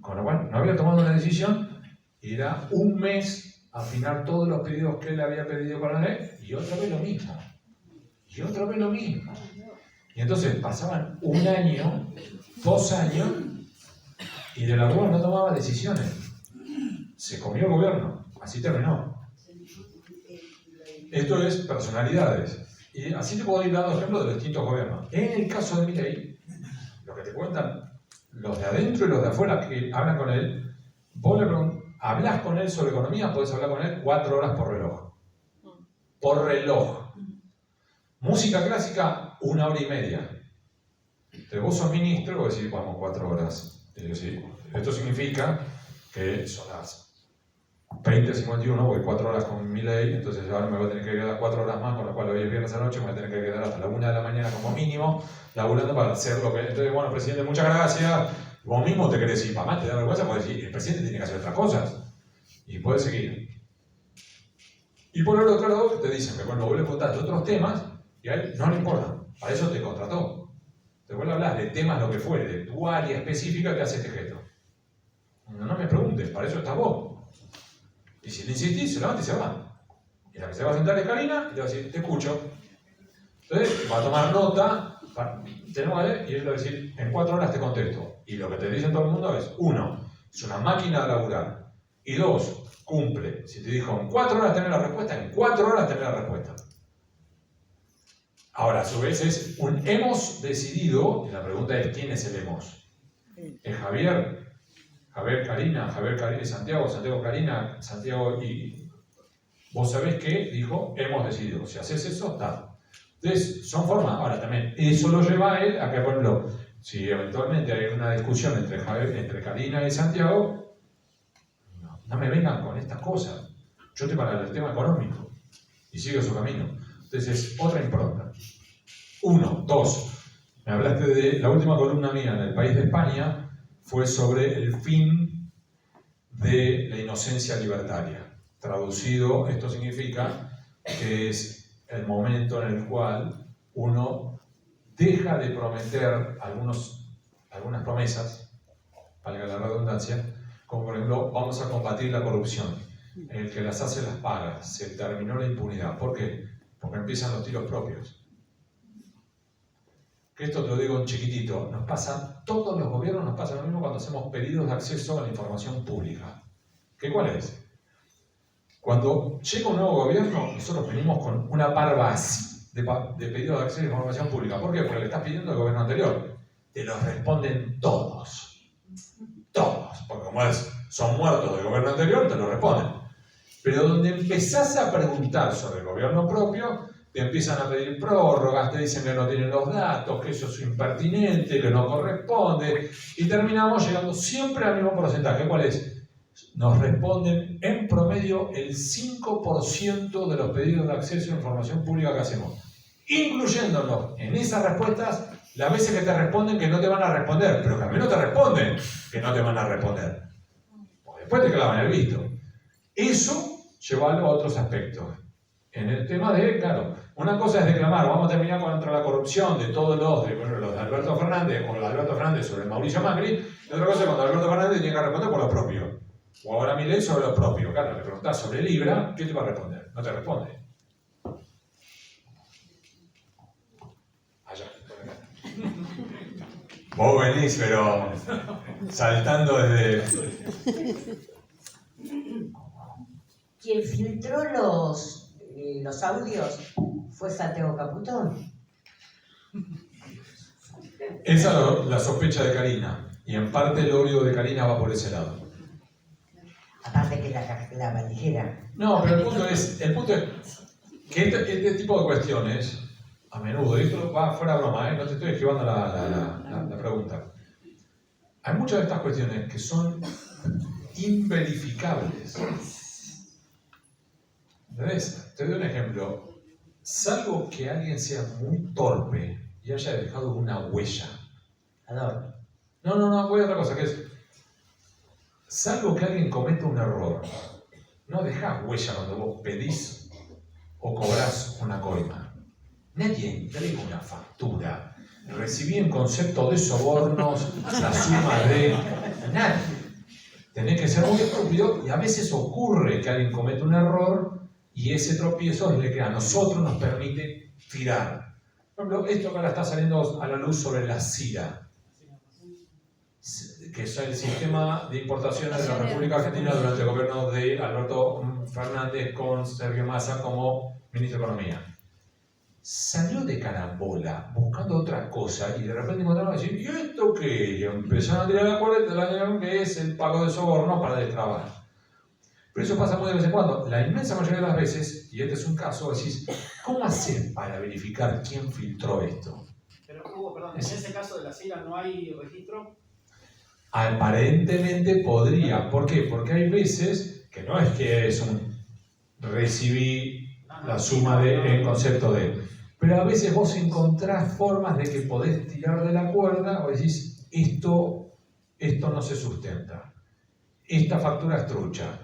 Con lo cual, no había tomado una decisión y era un mes afinar todos los pedidos que él había pedido para la ley y otra vez lo mismo. Y otra vez lo mismo. Y entonces pasaban 1 año, 2 años y de la Rúa no tomaba decisiones. Se comió el gobierno. Así terminó. Esto es personalidades. Y así te puedo ir dando ejemplos de los distintos gobiernos. En el caso de Milei, lo que te cuentan los de adentro y los de afuera que hablan con él, vos hablás con él sobre economía, podés hablar con él 4 horas por reloj. Por reloj. Música clásica, 1 hora y media. Entonces vos sos ministro, vos decís, vamos 4 horas. Y yo, sí, esto significa que son las 20:51, voy 4 horas con Milei, entonces ahora me voy a tener que quedar 4 horas más, con lo cual hoy es viernes a la noche, me voy a tener que quedar hasta la 1 de la mañana como mínimo, laburando para hacer lo que... Entonces, bueno, presidente, muchas gracias, Vos mismo te querés ir, mamá, te da vergüenza, podés decir, el presidente tiene que hacer otras cosas. Y puedes seguir. Y por el otro lado, te dicen que cuando vos le contás de otros temas, y a él no le importa. Para eso te contrató. Te vuelve a hablar de temas, lo que fuere, de tu área específica que hace este gesto. No me preguntes, para eso estás vos. Y si le insistís, se levanta y se va. Y la que se va a sentar es Karina y te va a decir, te escucho. Entonces va a tomar nota, tenemos que ver, y él le va a decir, en 4 horas te contesto. Y lo que te dicen todo el mundo es, 1, es una máquina de laburar. Y 2, cumple. Si te dijo, en 4 horas tenés la respuesta, en 4 horas tenés la respuesta. Ahora, a su vez es un hemos decidido, y la pregunta es, ¿quién es el hemos? ¿Es Javier? Javier, Karina y Santiago, Santiago, Karina, Santiago y... Vos sabés que dijo, hemos decidido. Si haces eso, está. Entonces, son formas. Ahora también, eso lo lleva a él a que, por ejemplo, si eventualmente hay una discusión entre Karina y Santiago, no me vengan con estas cosas. Yo estoy para el tema económico y sigo su camino. Entonces, es otra impronta. 1, 2. Me hablaste de la última columna mía en El País de España, fue sobre el fin de la inocencia libertaria. Traducido, esto significa que es el momento en el cual uno deja de prometer algunas promesas, valga la redundancia, como por ejemplo, vamos a combatir la corrupción. El que las hace las paga, se terminó la impunidad. ¿Por qué? Porque empiezan los tiros propios. Que esto te lo digo en chiquitito, nos pasa, todos los gobiernos nos pasa lo mismo cuando hacemos pedidos de acceso a la información pública. ¿Qué cuál es? Cuando llega un nuevo gobierno, nosotros venimos con una parva así de pedidos de acceso a la información pública. ¿Por qué? Porque le estás pidiendo al gobierno anterior. Te los responden todos. Todos. Porque como son muertos del gobierno anterior, te lo responden. Pero donde empezás a preguntar sobre el gobierno propio, te empiezan a pedir prórrogas, te dicen que no tienen los datos, que eso es impertinente, que no corresponde, y terminamos llegando siempre al mismo porcentaje. ¿Cuál es? Nos responden en promedio el 5% de los pedidos de acceso a información pública que hacemos, incluyéndonos en esas respuestas las veces que te responden que no te van a responder, pero que a mí no te responden que no te van a responder. Pues después te clavan el visto. Eso llevarlo a otros aspectos. En el tema de, claro, una cosa es declamar, vamos a terminar contra la corrupción de todos los de Alberto Fernández o los de Alberto Fernández sobre Mauricio Macri, y otra cosa es cuando Alberto Fernández tiene que responder por lo propio. O ahora Milei sobre lo propio. Claro, le preguntás sobre Libra, ¿qué te va a responder? No te responde. Allá. Vos venís, pero saltando desde... Quien filtró los audios fue Santiago Caputo. Esa es la sospecha de Karina. Y en parte el odio de Karina va por ese lado. Aparte que la valijera. No, pero el punto es que este tipo de cuestiones, a menudo, y esto va fuera broma, no te estoy esquivando la pregunta. Hay muchas de estas cuestiones que son inverificables. ¿Entendés? Te doy un ejemplo. Salvo que alguien sea muy torpe y haya dejado una huella. Adoro. No, voy a otra cosa, que es, salvo que alguien cometa un error, no dejás huella cuando vos pedís o cobrás una coima. Nadie entrega una factura. Recibí en concepto de sobornos la suma de... Nadie. Tenés que ser muy estúpido y a veces ocurre que alguien comete un error y ese tropiezo es el que a nosotros nos permite tirar. Por ejemplo, esto que ahora está saliendo a la luz sobre la CIRA, que es el sistema de importaciones de la República Argentina durante el gobierno de Alberto Fernández con Sergio Massa como ministro de Economía. Salió de carambola buscando otra cosa y de repente encontraron a decir, ¿y esto qué? Y empezaron a tirar la cuerda que es el pago de sobornos para destrabar. Pero eso pasa muy de vez en cuando. La inmensa mayoría de las veces, y este es un caso, decís, ¿cómo hacen para verificar quién filtró esto? Pero Hugo, perdón, en ese caso de la CIRA no hay registro. Aparentemente podría. ¿Por qué? Porque hay veces que no es que es un recibí la suma de en concepto de, pero a veces vos encontrás formas de que podés tirar de la cuerda o decís esto esto no se sustenta, esta factura es trucha,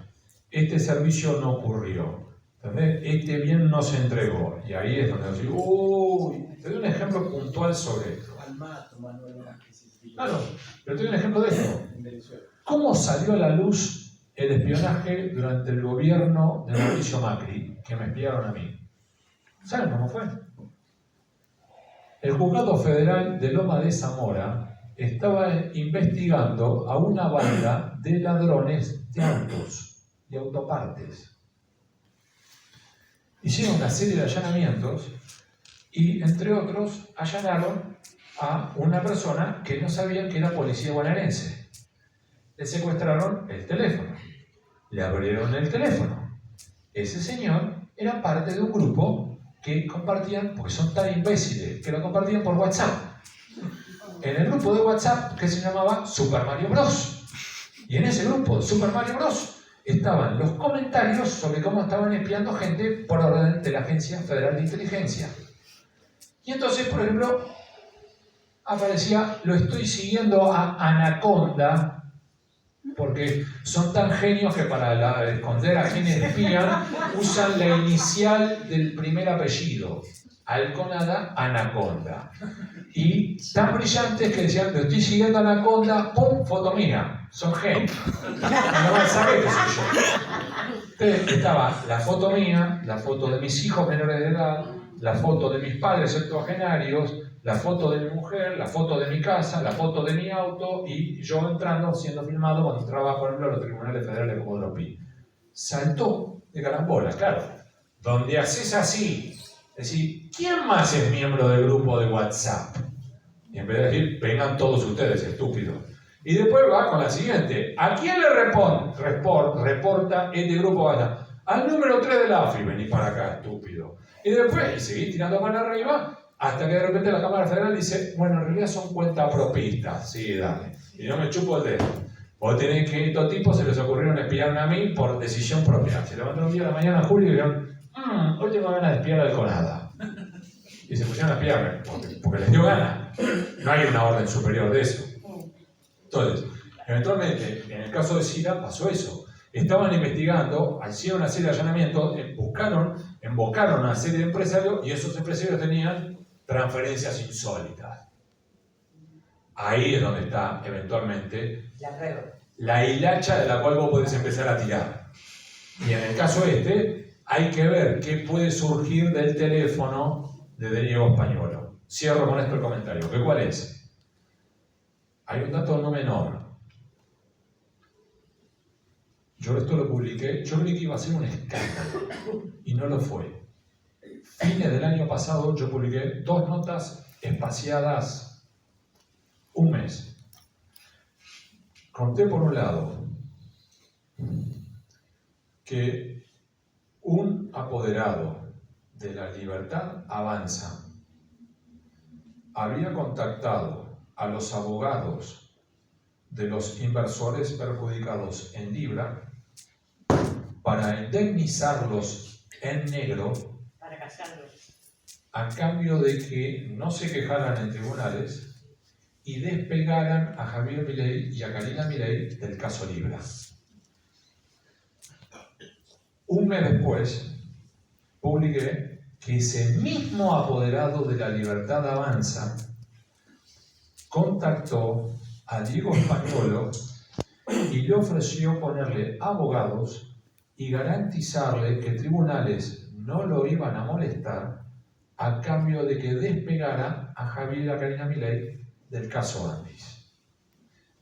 este servicio no ocurrió, ¿entendés? Este bien no se entregó. Y ahí es donde yo digo, uy, te doy un ejemplo puntual sobre esto. Almato, Manuel Vázquez. Claro, pero te doy un ejemplo de esto. En Venezuela. ¿Cómo salió a la luz el espionaje durante el gobierno de Mauricio Macri, que me espiaron a mí? ¿Saben cómo fue? El Juzgado Federal de Loma de Zamora estaba investigando a una banda de ladrones de autos y autopartes. Hicieron una serie de allanamientos y, entre otros, allanaron a una persona que no sabían que era policía bonaerense. Le secuestraron el teléfono, le abrieron el teléfono. Ese señor era parte de un grupo que compartían, porque son tan imbéciles, que lo compartían por WhatsApp. En el grupo de WhatsApp que se llamaba Super Mario Bros. Y en ese grupo de Super Mario Bros. Estaban los comentarios sobre cómo estaban espiando gente por orden de la Agencia Federal de Inteligencia. Y entonces, por ejemplo, aparecía, lo estoy siguiendo a Anaconda, porque son tan genios que para esconder a quienes espían usan la inicial del primer apellido, Alconada, Anaconda. Y tan brillantes que decían, lo estoy siguiendo a Anaconda, ¡pum! Foto mía. Son genios. No van a saber que soy yo. Entonces estaba la foto mía, la foto de mis hijos menores de edad, la foto de mis padres octogenarios, la foto de mi mujer, la foto de mi casa, la foto de mi auto y yo entrando, siendo filmado cuando entraba, por ejemplo, a los tribunales federales de Comodoro Pi. Saltó de carambola, claro. Donde haces así, es decir, ¿quién más es miembro del grupo de WhatsApp? Y en vez de decir, vengan todos ustedes, estúpidos. Y después va con la siguiente. ¿A quién le reporta este grupo WhatsApp? Al número 3 de la AFI, vení para acá, estúpido. Y después, y seguís tirando para arriba, hasta que de repente la Cámara Federal dice, bueno, en realidad son cuentapropistas. Sí, dale. Y yo me chupo el dedo. Vos tenés que estos tipos se les ocurrieron espiarme a mí por decisión propia. Se levantaron un día de la mañana, Julio, y dijeron, hoy tengo ganas de espiar al Conada. Y se pusieron a espiarme, porque les dio ganas. No hay una orden superior de eso. Entonces, eventualmente, en el caso de Sila pasó eso. Estaban investigando, hicieron una serie de allanamientos, embocaron a una serie de empresarios y esos empresarios tenían transferencias insólitas. Ahí es donde está, eventualmente, la hilacha de la cual vos podés empezar a tirar. Y en el caso hay que ver qué puede surgir del teléfono de Diego Españolo. Cierro con esto el comentario. ¿Cuál es? Hay un dato no menor. Yo esto lo publiqué, yo creí que iba a ser un escándalo y no lo fue. Fines del año pasado yo publiqué 2 notas espaciadas un mes. Conté por un lado que un apoderado de La Libertad Avanza había contactado a los abogados de los inversores perjudicados en Libra para indemnizarlos en negro Para casarlos. a cambio de que no se quejaran en tribunales y despegaran a Javier Milei y a Karina Milei del caso Libra. Un mes después publiqué que ese mismo apoderado de La Libertad Avanza contactó a Diego Españolo y le ofreció ponerle abogados y garantizarle que tribunales no lo iban a molestar a cambio de que despegara a Javier y a Karina Milei del caso Andis.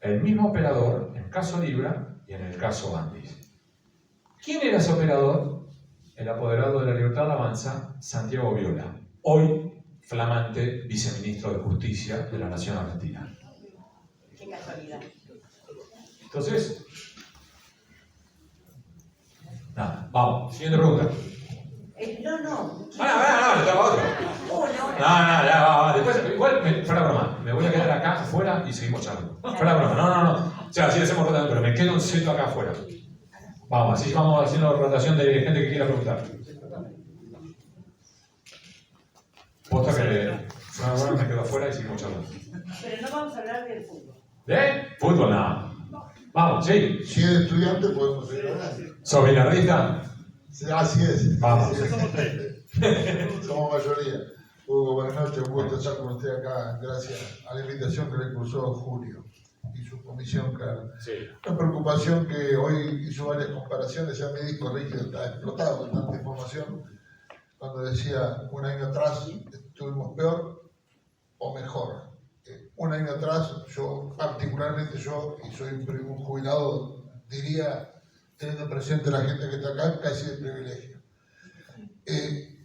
El mismo operador en el caso Libra y en el caso Andis. ¿Quién era ese operador? El apoderado de La Libertad Avanza, Santiago Viola, hoy flamante viceministro de Justicia de la Nación Argentina. Qué casualidad. Entonces, nada, vamos, siguiente pregunta. No. No, le toca otro. No, ya, va. Después, igual, fuera broma, me voy a quedar acá afuera y seguimos charlando. Fuera broma, no. O sea, sí hacemos rotación, pero me quedo un seto acá afuera. Vamos, así vamos haciendo rotación de gente que quiera preguntar. Posta que fuera broma me quedo afuera y seguimos charlando. Pero no vamos a hablar del fútbol. ¿De? Fútbol, nada. Vamos, sí. Si es estudiante, podemos ir adelante. ¿Sos billardista? Sí, así es. Vamos. Así es. Somos mayoría. Hugo, buenas noches. Un gusto estar con usted acá. Gracias a la invitación que le cursó Julio y su comisión, claro. Sí. Una preocupación que hoy hizo varias comparaciones. Ya mi disco rígido está explotado con tanta información. Cuando decía un año atrás estuvimos peor o mejor. Un año atrás, yo, particularmente yo, y soy un jubilado, diría, teniendo presente la gente que está acá, casi de privilegio.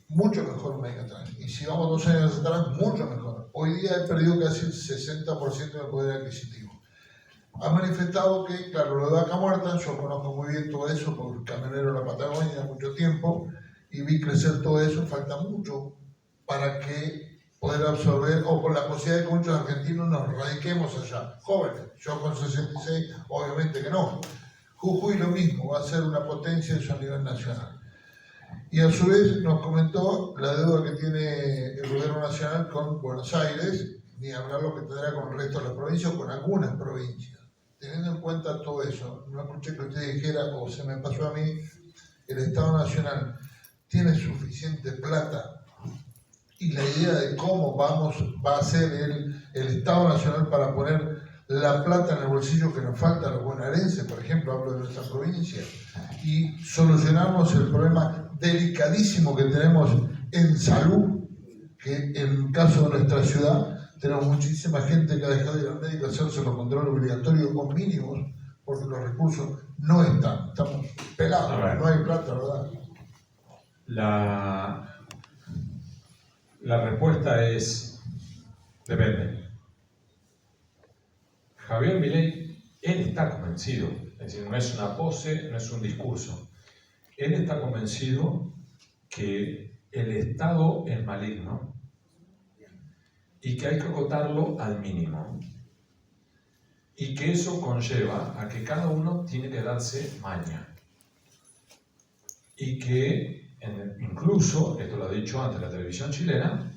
Mucho mejor un año atrás. Y si vamos 2 años atrás, mucho mejor. Hoy día he perdido casi el 60% del poder adquisitivo. Ha manifestado que, claro, lo de Vaca Muerta, yo conozco muy bien todo eso, por camionero de la Patagonia mucho tiempo, y vi crecer todo eso. Falta mucho para que poder absorber, o por la posibilidad de que muchos argentinos nos radiquemos allá, jóvenes. Yo con 66, obviamente que no. Jujuy lo mismo, va a ser una potencia eso a nivel nacional. Y a su vez nos comentó la deuda que tiene el gobierno nacional con Buenos Aires, ni hablar lo que tendrá con el resto de las provincias o con algunas provincias. Teniendo en cuenta todo eso, no escuché que usted dijera, o se me pasó a mí, el Estado Nacional tiene suficiente plata y la idea de cómo va a ser el Estado Nacional para poner la plata en el bolsillo que nos falta a los bonaerenses, por ejemplo, hablo de nuestra provincia, y solucionarnos el problema delicadísimo que tenemos en salud, que en el caso de nuestra ciudad tenemos muchísima gente que ha dejado de ir al médico a hacerse los controles obligatorios o mínimos porque los recursos no están, estamos pelados, no hay plata, ¿verdad? La respuesta es, depende. Javier Milei, él está convencido, es decir, no es una pose, no es un discurso. Él está convencido que el Estado es maligno y que hay que acotarlo al mínimo. Y que eso conlleva a que cada uno tiene que darse maña. Y que incluso, esto lo ha dicho antes la televisión chilena,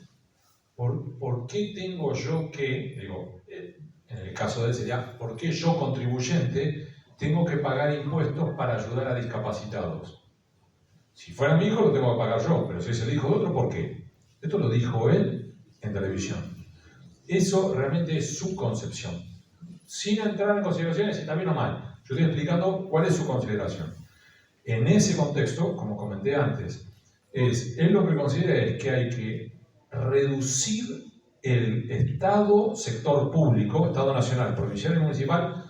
¿por qué tengo yo que, digo, en el caso de él sería, ¿por qué yo contribuyente tengo que pagar impuestos para ayudar a discapacitados? Si fuera mi hijo lo tengo que pagar yo, pero si es el hijo de otro, ¿por qué? Esto lo dijo él en televisión. Eso realmente es su concepción. Sin entrar en consideraciones si está bien o mal. Yo estoy explicando cuál es su consideración. En ese contexto, como comenté antes, él lo que considera es que hay que reducir el Estado, sector público, Estado nacional, provincial y municipal,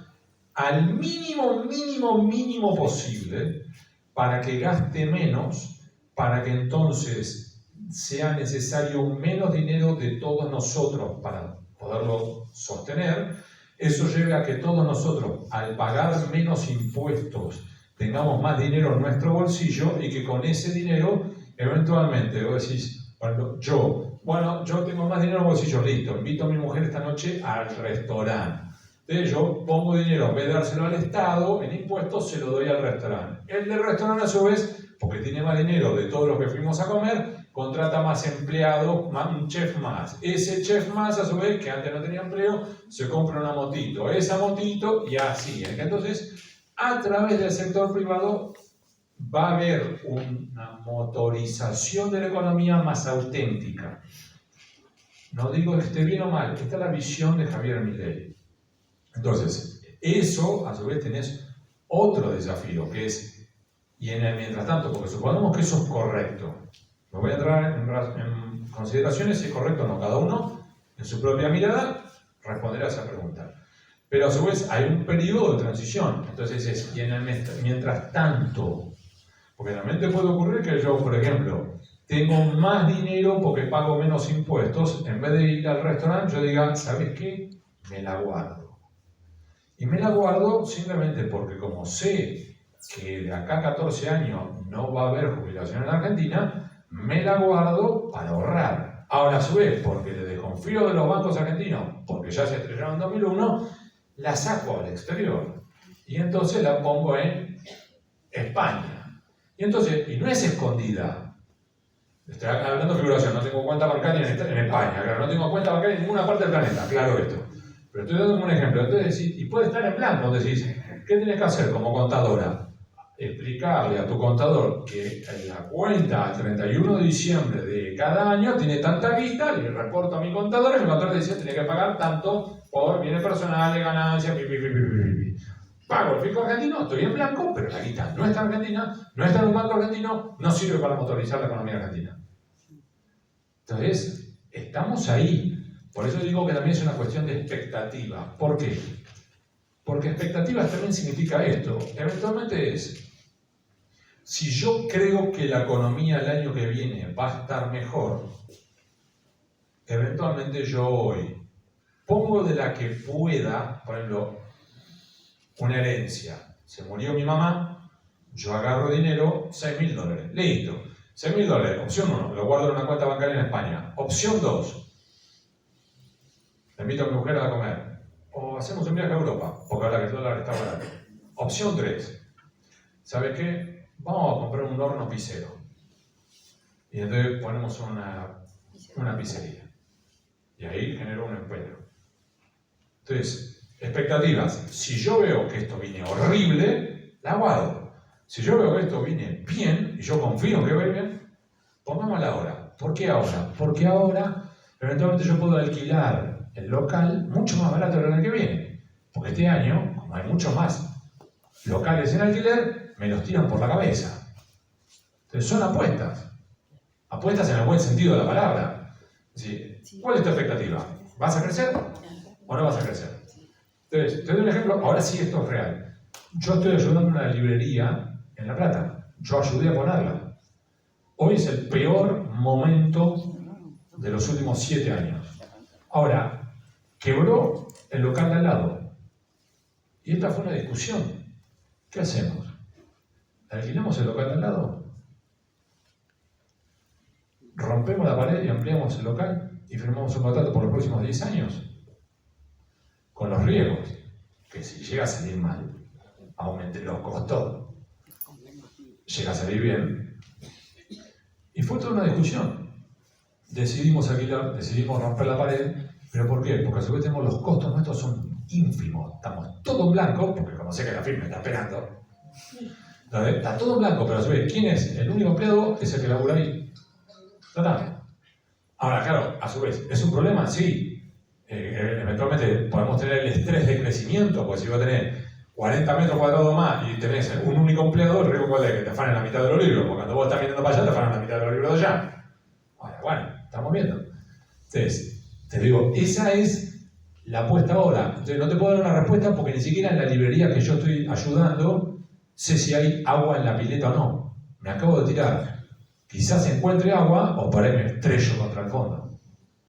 al mínimo posible para que gaste menos, para que entonces sea necesario menos dinero de todos nosotros para poderlo sostener. Eso lleva a que todos nosotros, al pagar menos impuestos, tengamos más dinero en nuestro bolsillo y que con ese dinero, eventualmente, vos decís, bueno, yo tengo más dinero en el bolsillo, listo, invito a mi mujer esta noche al restaurante. Entonces yo pongo dinero, en vez de dárselo al Estado, en impuestos, se lo doy al restaurante. El del restaurante, a su vez, porque tiene más dinero de todos los que fuimos a comer, contrata más empleados, un chef más. Ese chef más, a su vez, que antes no tenía empleo, se compra una motito. Esa motito, y así. Entonces, a través del sector privado va a haber una motorización de la economía más auténtica. No digo que esté bien o mal, esta es la visión de Javier Milei. Entonces, eso, a su vez, tenés otro desafío, que es, y en el mientras tanto, porque suponemos que eso es correcto, me voy a entrar en consideraciones si es correcto o no, cada uno, en su propia mirada, responderá a esa pregunta. Pero a su vez hay un periodo de transición, entonces es, y en el mientras tanto, porque realmente puede ocurrir que yo, por ejemplo, tengo más dinero porque pago menos impuestos, en vez de ir al restaurante, yo diga, ¿sabes qué? Me la guardo. Y me la guardo simplemente porque como sé que de acá a 14 años no va a haber jubilación en Argentina, me la guardo para ahorrar. Ahora a su vez, porque le desconfío de los bancos argentinos, porque ya se estrellaron en 2001, la saco al exterior. Y entonces la pongo en España. Y entonces, y no es escondida. Estoy hablando de figuración, no tengo cuenta bancaria en España, claro, no tengo cuenta bancaria en ninguna parte del planeta, claro esto. Pero estoy dando un ejemplo. Entonces, y puede estar en blanco. Decís, ¿qué tienes que hacer como contadora? Explicarle a tu contador que en la cuenta al 31 de diciembre de cada año tiene tanta guita, le reporto a mi contador y mi contador dice tiene que pagar tanto por bienes personales, ganancias, pago el fisco argentino, estoy en blanco, pero la guita no está en Argentina, no está en un banco argentino, no sirve para motorizar la economía argentina. Entonces, estamos ahí. Por eso digo que también es una cuestión de expectativa. ¿Por qué? Porque expectativas también significa esto. Eventualmente es, si yo creo que la economía el año que viene va a estar mejor, eventualmente yo hoy pongo de la que pueda, por ejemplo, una herencia. Se murió mi mamá, yo agarro dinero, $6.000. Listo. $6.000. Opción 1, lo guardo en una cuenta bancaria en España. Opción 2, le invito a mi mujer a comer. O hacemos un viaje a Europa, porque ahora que el dólar está barato. Opción 3, ¿sabes qué? Vamos a comprar un horno pizzero. Y entonces ponemos una pizzería. Y ahí genero un empleo. Entonces, expectativas. Si yo veo que esto viene horrible, la guardo. Si yo veo que esto viene bien, y yo confío que viene bien, pongámosla ahora. ¿Por qué ahora? Porque ahora, eventualmente yo puedo alquilar el local mucho más barato del año que viene. Porque este año, como hay muchos más locales en alquiler, me los tiran por la cabeza. Entonces son apuestas. Apuestas en el buen sentido de la palabra. ¿Sí? ¿Cuál es tu expectativa? ¿Vas a crecer o no vas a crecer? Entonces, te doy un ejemplo. Ahora sí esto es real. Yo estoy ayudando a una librería en La Plata. Yo ayudé a ponerla. Hoy es el peor momento de los últimos 7 años. Ahora, quebró el local de al lado. Y esta fue una discusión. ¿Qué hacemos? ¿Alquilamos el local de al lado? ¿Rompemos la pared y ampliamos el local y firmamos un contrato por los próximos 10 años? Con los riesgos, que si llega a salir mal, aumente los costos, llega a salir bien. Y fue toda una discusión. Decidimos alquilar, decidimos romper la pared. ¿Pero por qué? Porque a su vez tenemos los costos nuestros son ínfimos. Estamos todo en blanco, porque como sé que la firma está esperando. Entonces, está todo en blanco, pero a su vez, ¿quién es? El único empleado es el que labura ahí. ¿Total? Ahora, claro, a su vez, ¿es un problema? Sí. Eventualmente podemos tener el estrés de crecimiento, porque si vos tenés 40 metros cuadrados más y tenés un único empleado, el riesgo es que te afanen la mitad de los libros, porque cuando vos estás mirando para allá, te afanan la mitad de los libros de allá. Ahora, bueno, estamos viendo. Entonces, te digo, esa es la apuesta ahora. Entonces, no te puedo dar una respuesta porque ni siquiera en la librería que yo estoy ayudando sé si hay agua en la pileta o no. Me acabo de tirar. Quizás encuentre agua o por ahí me estrello contra el fondo.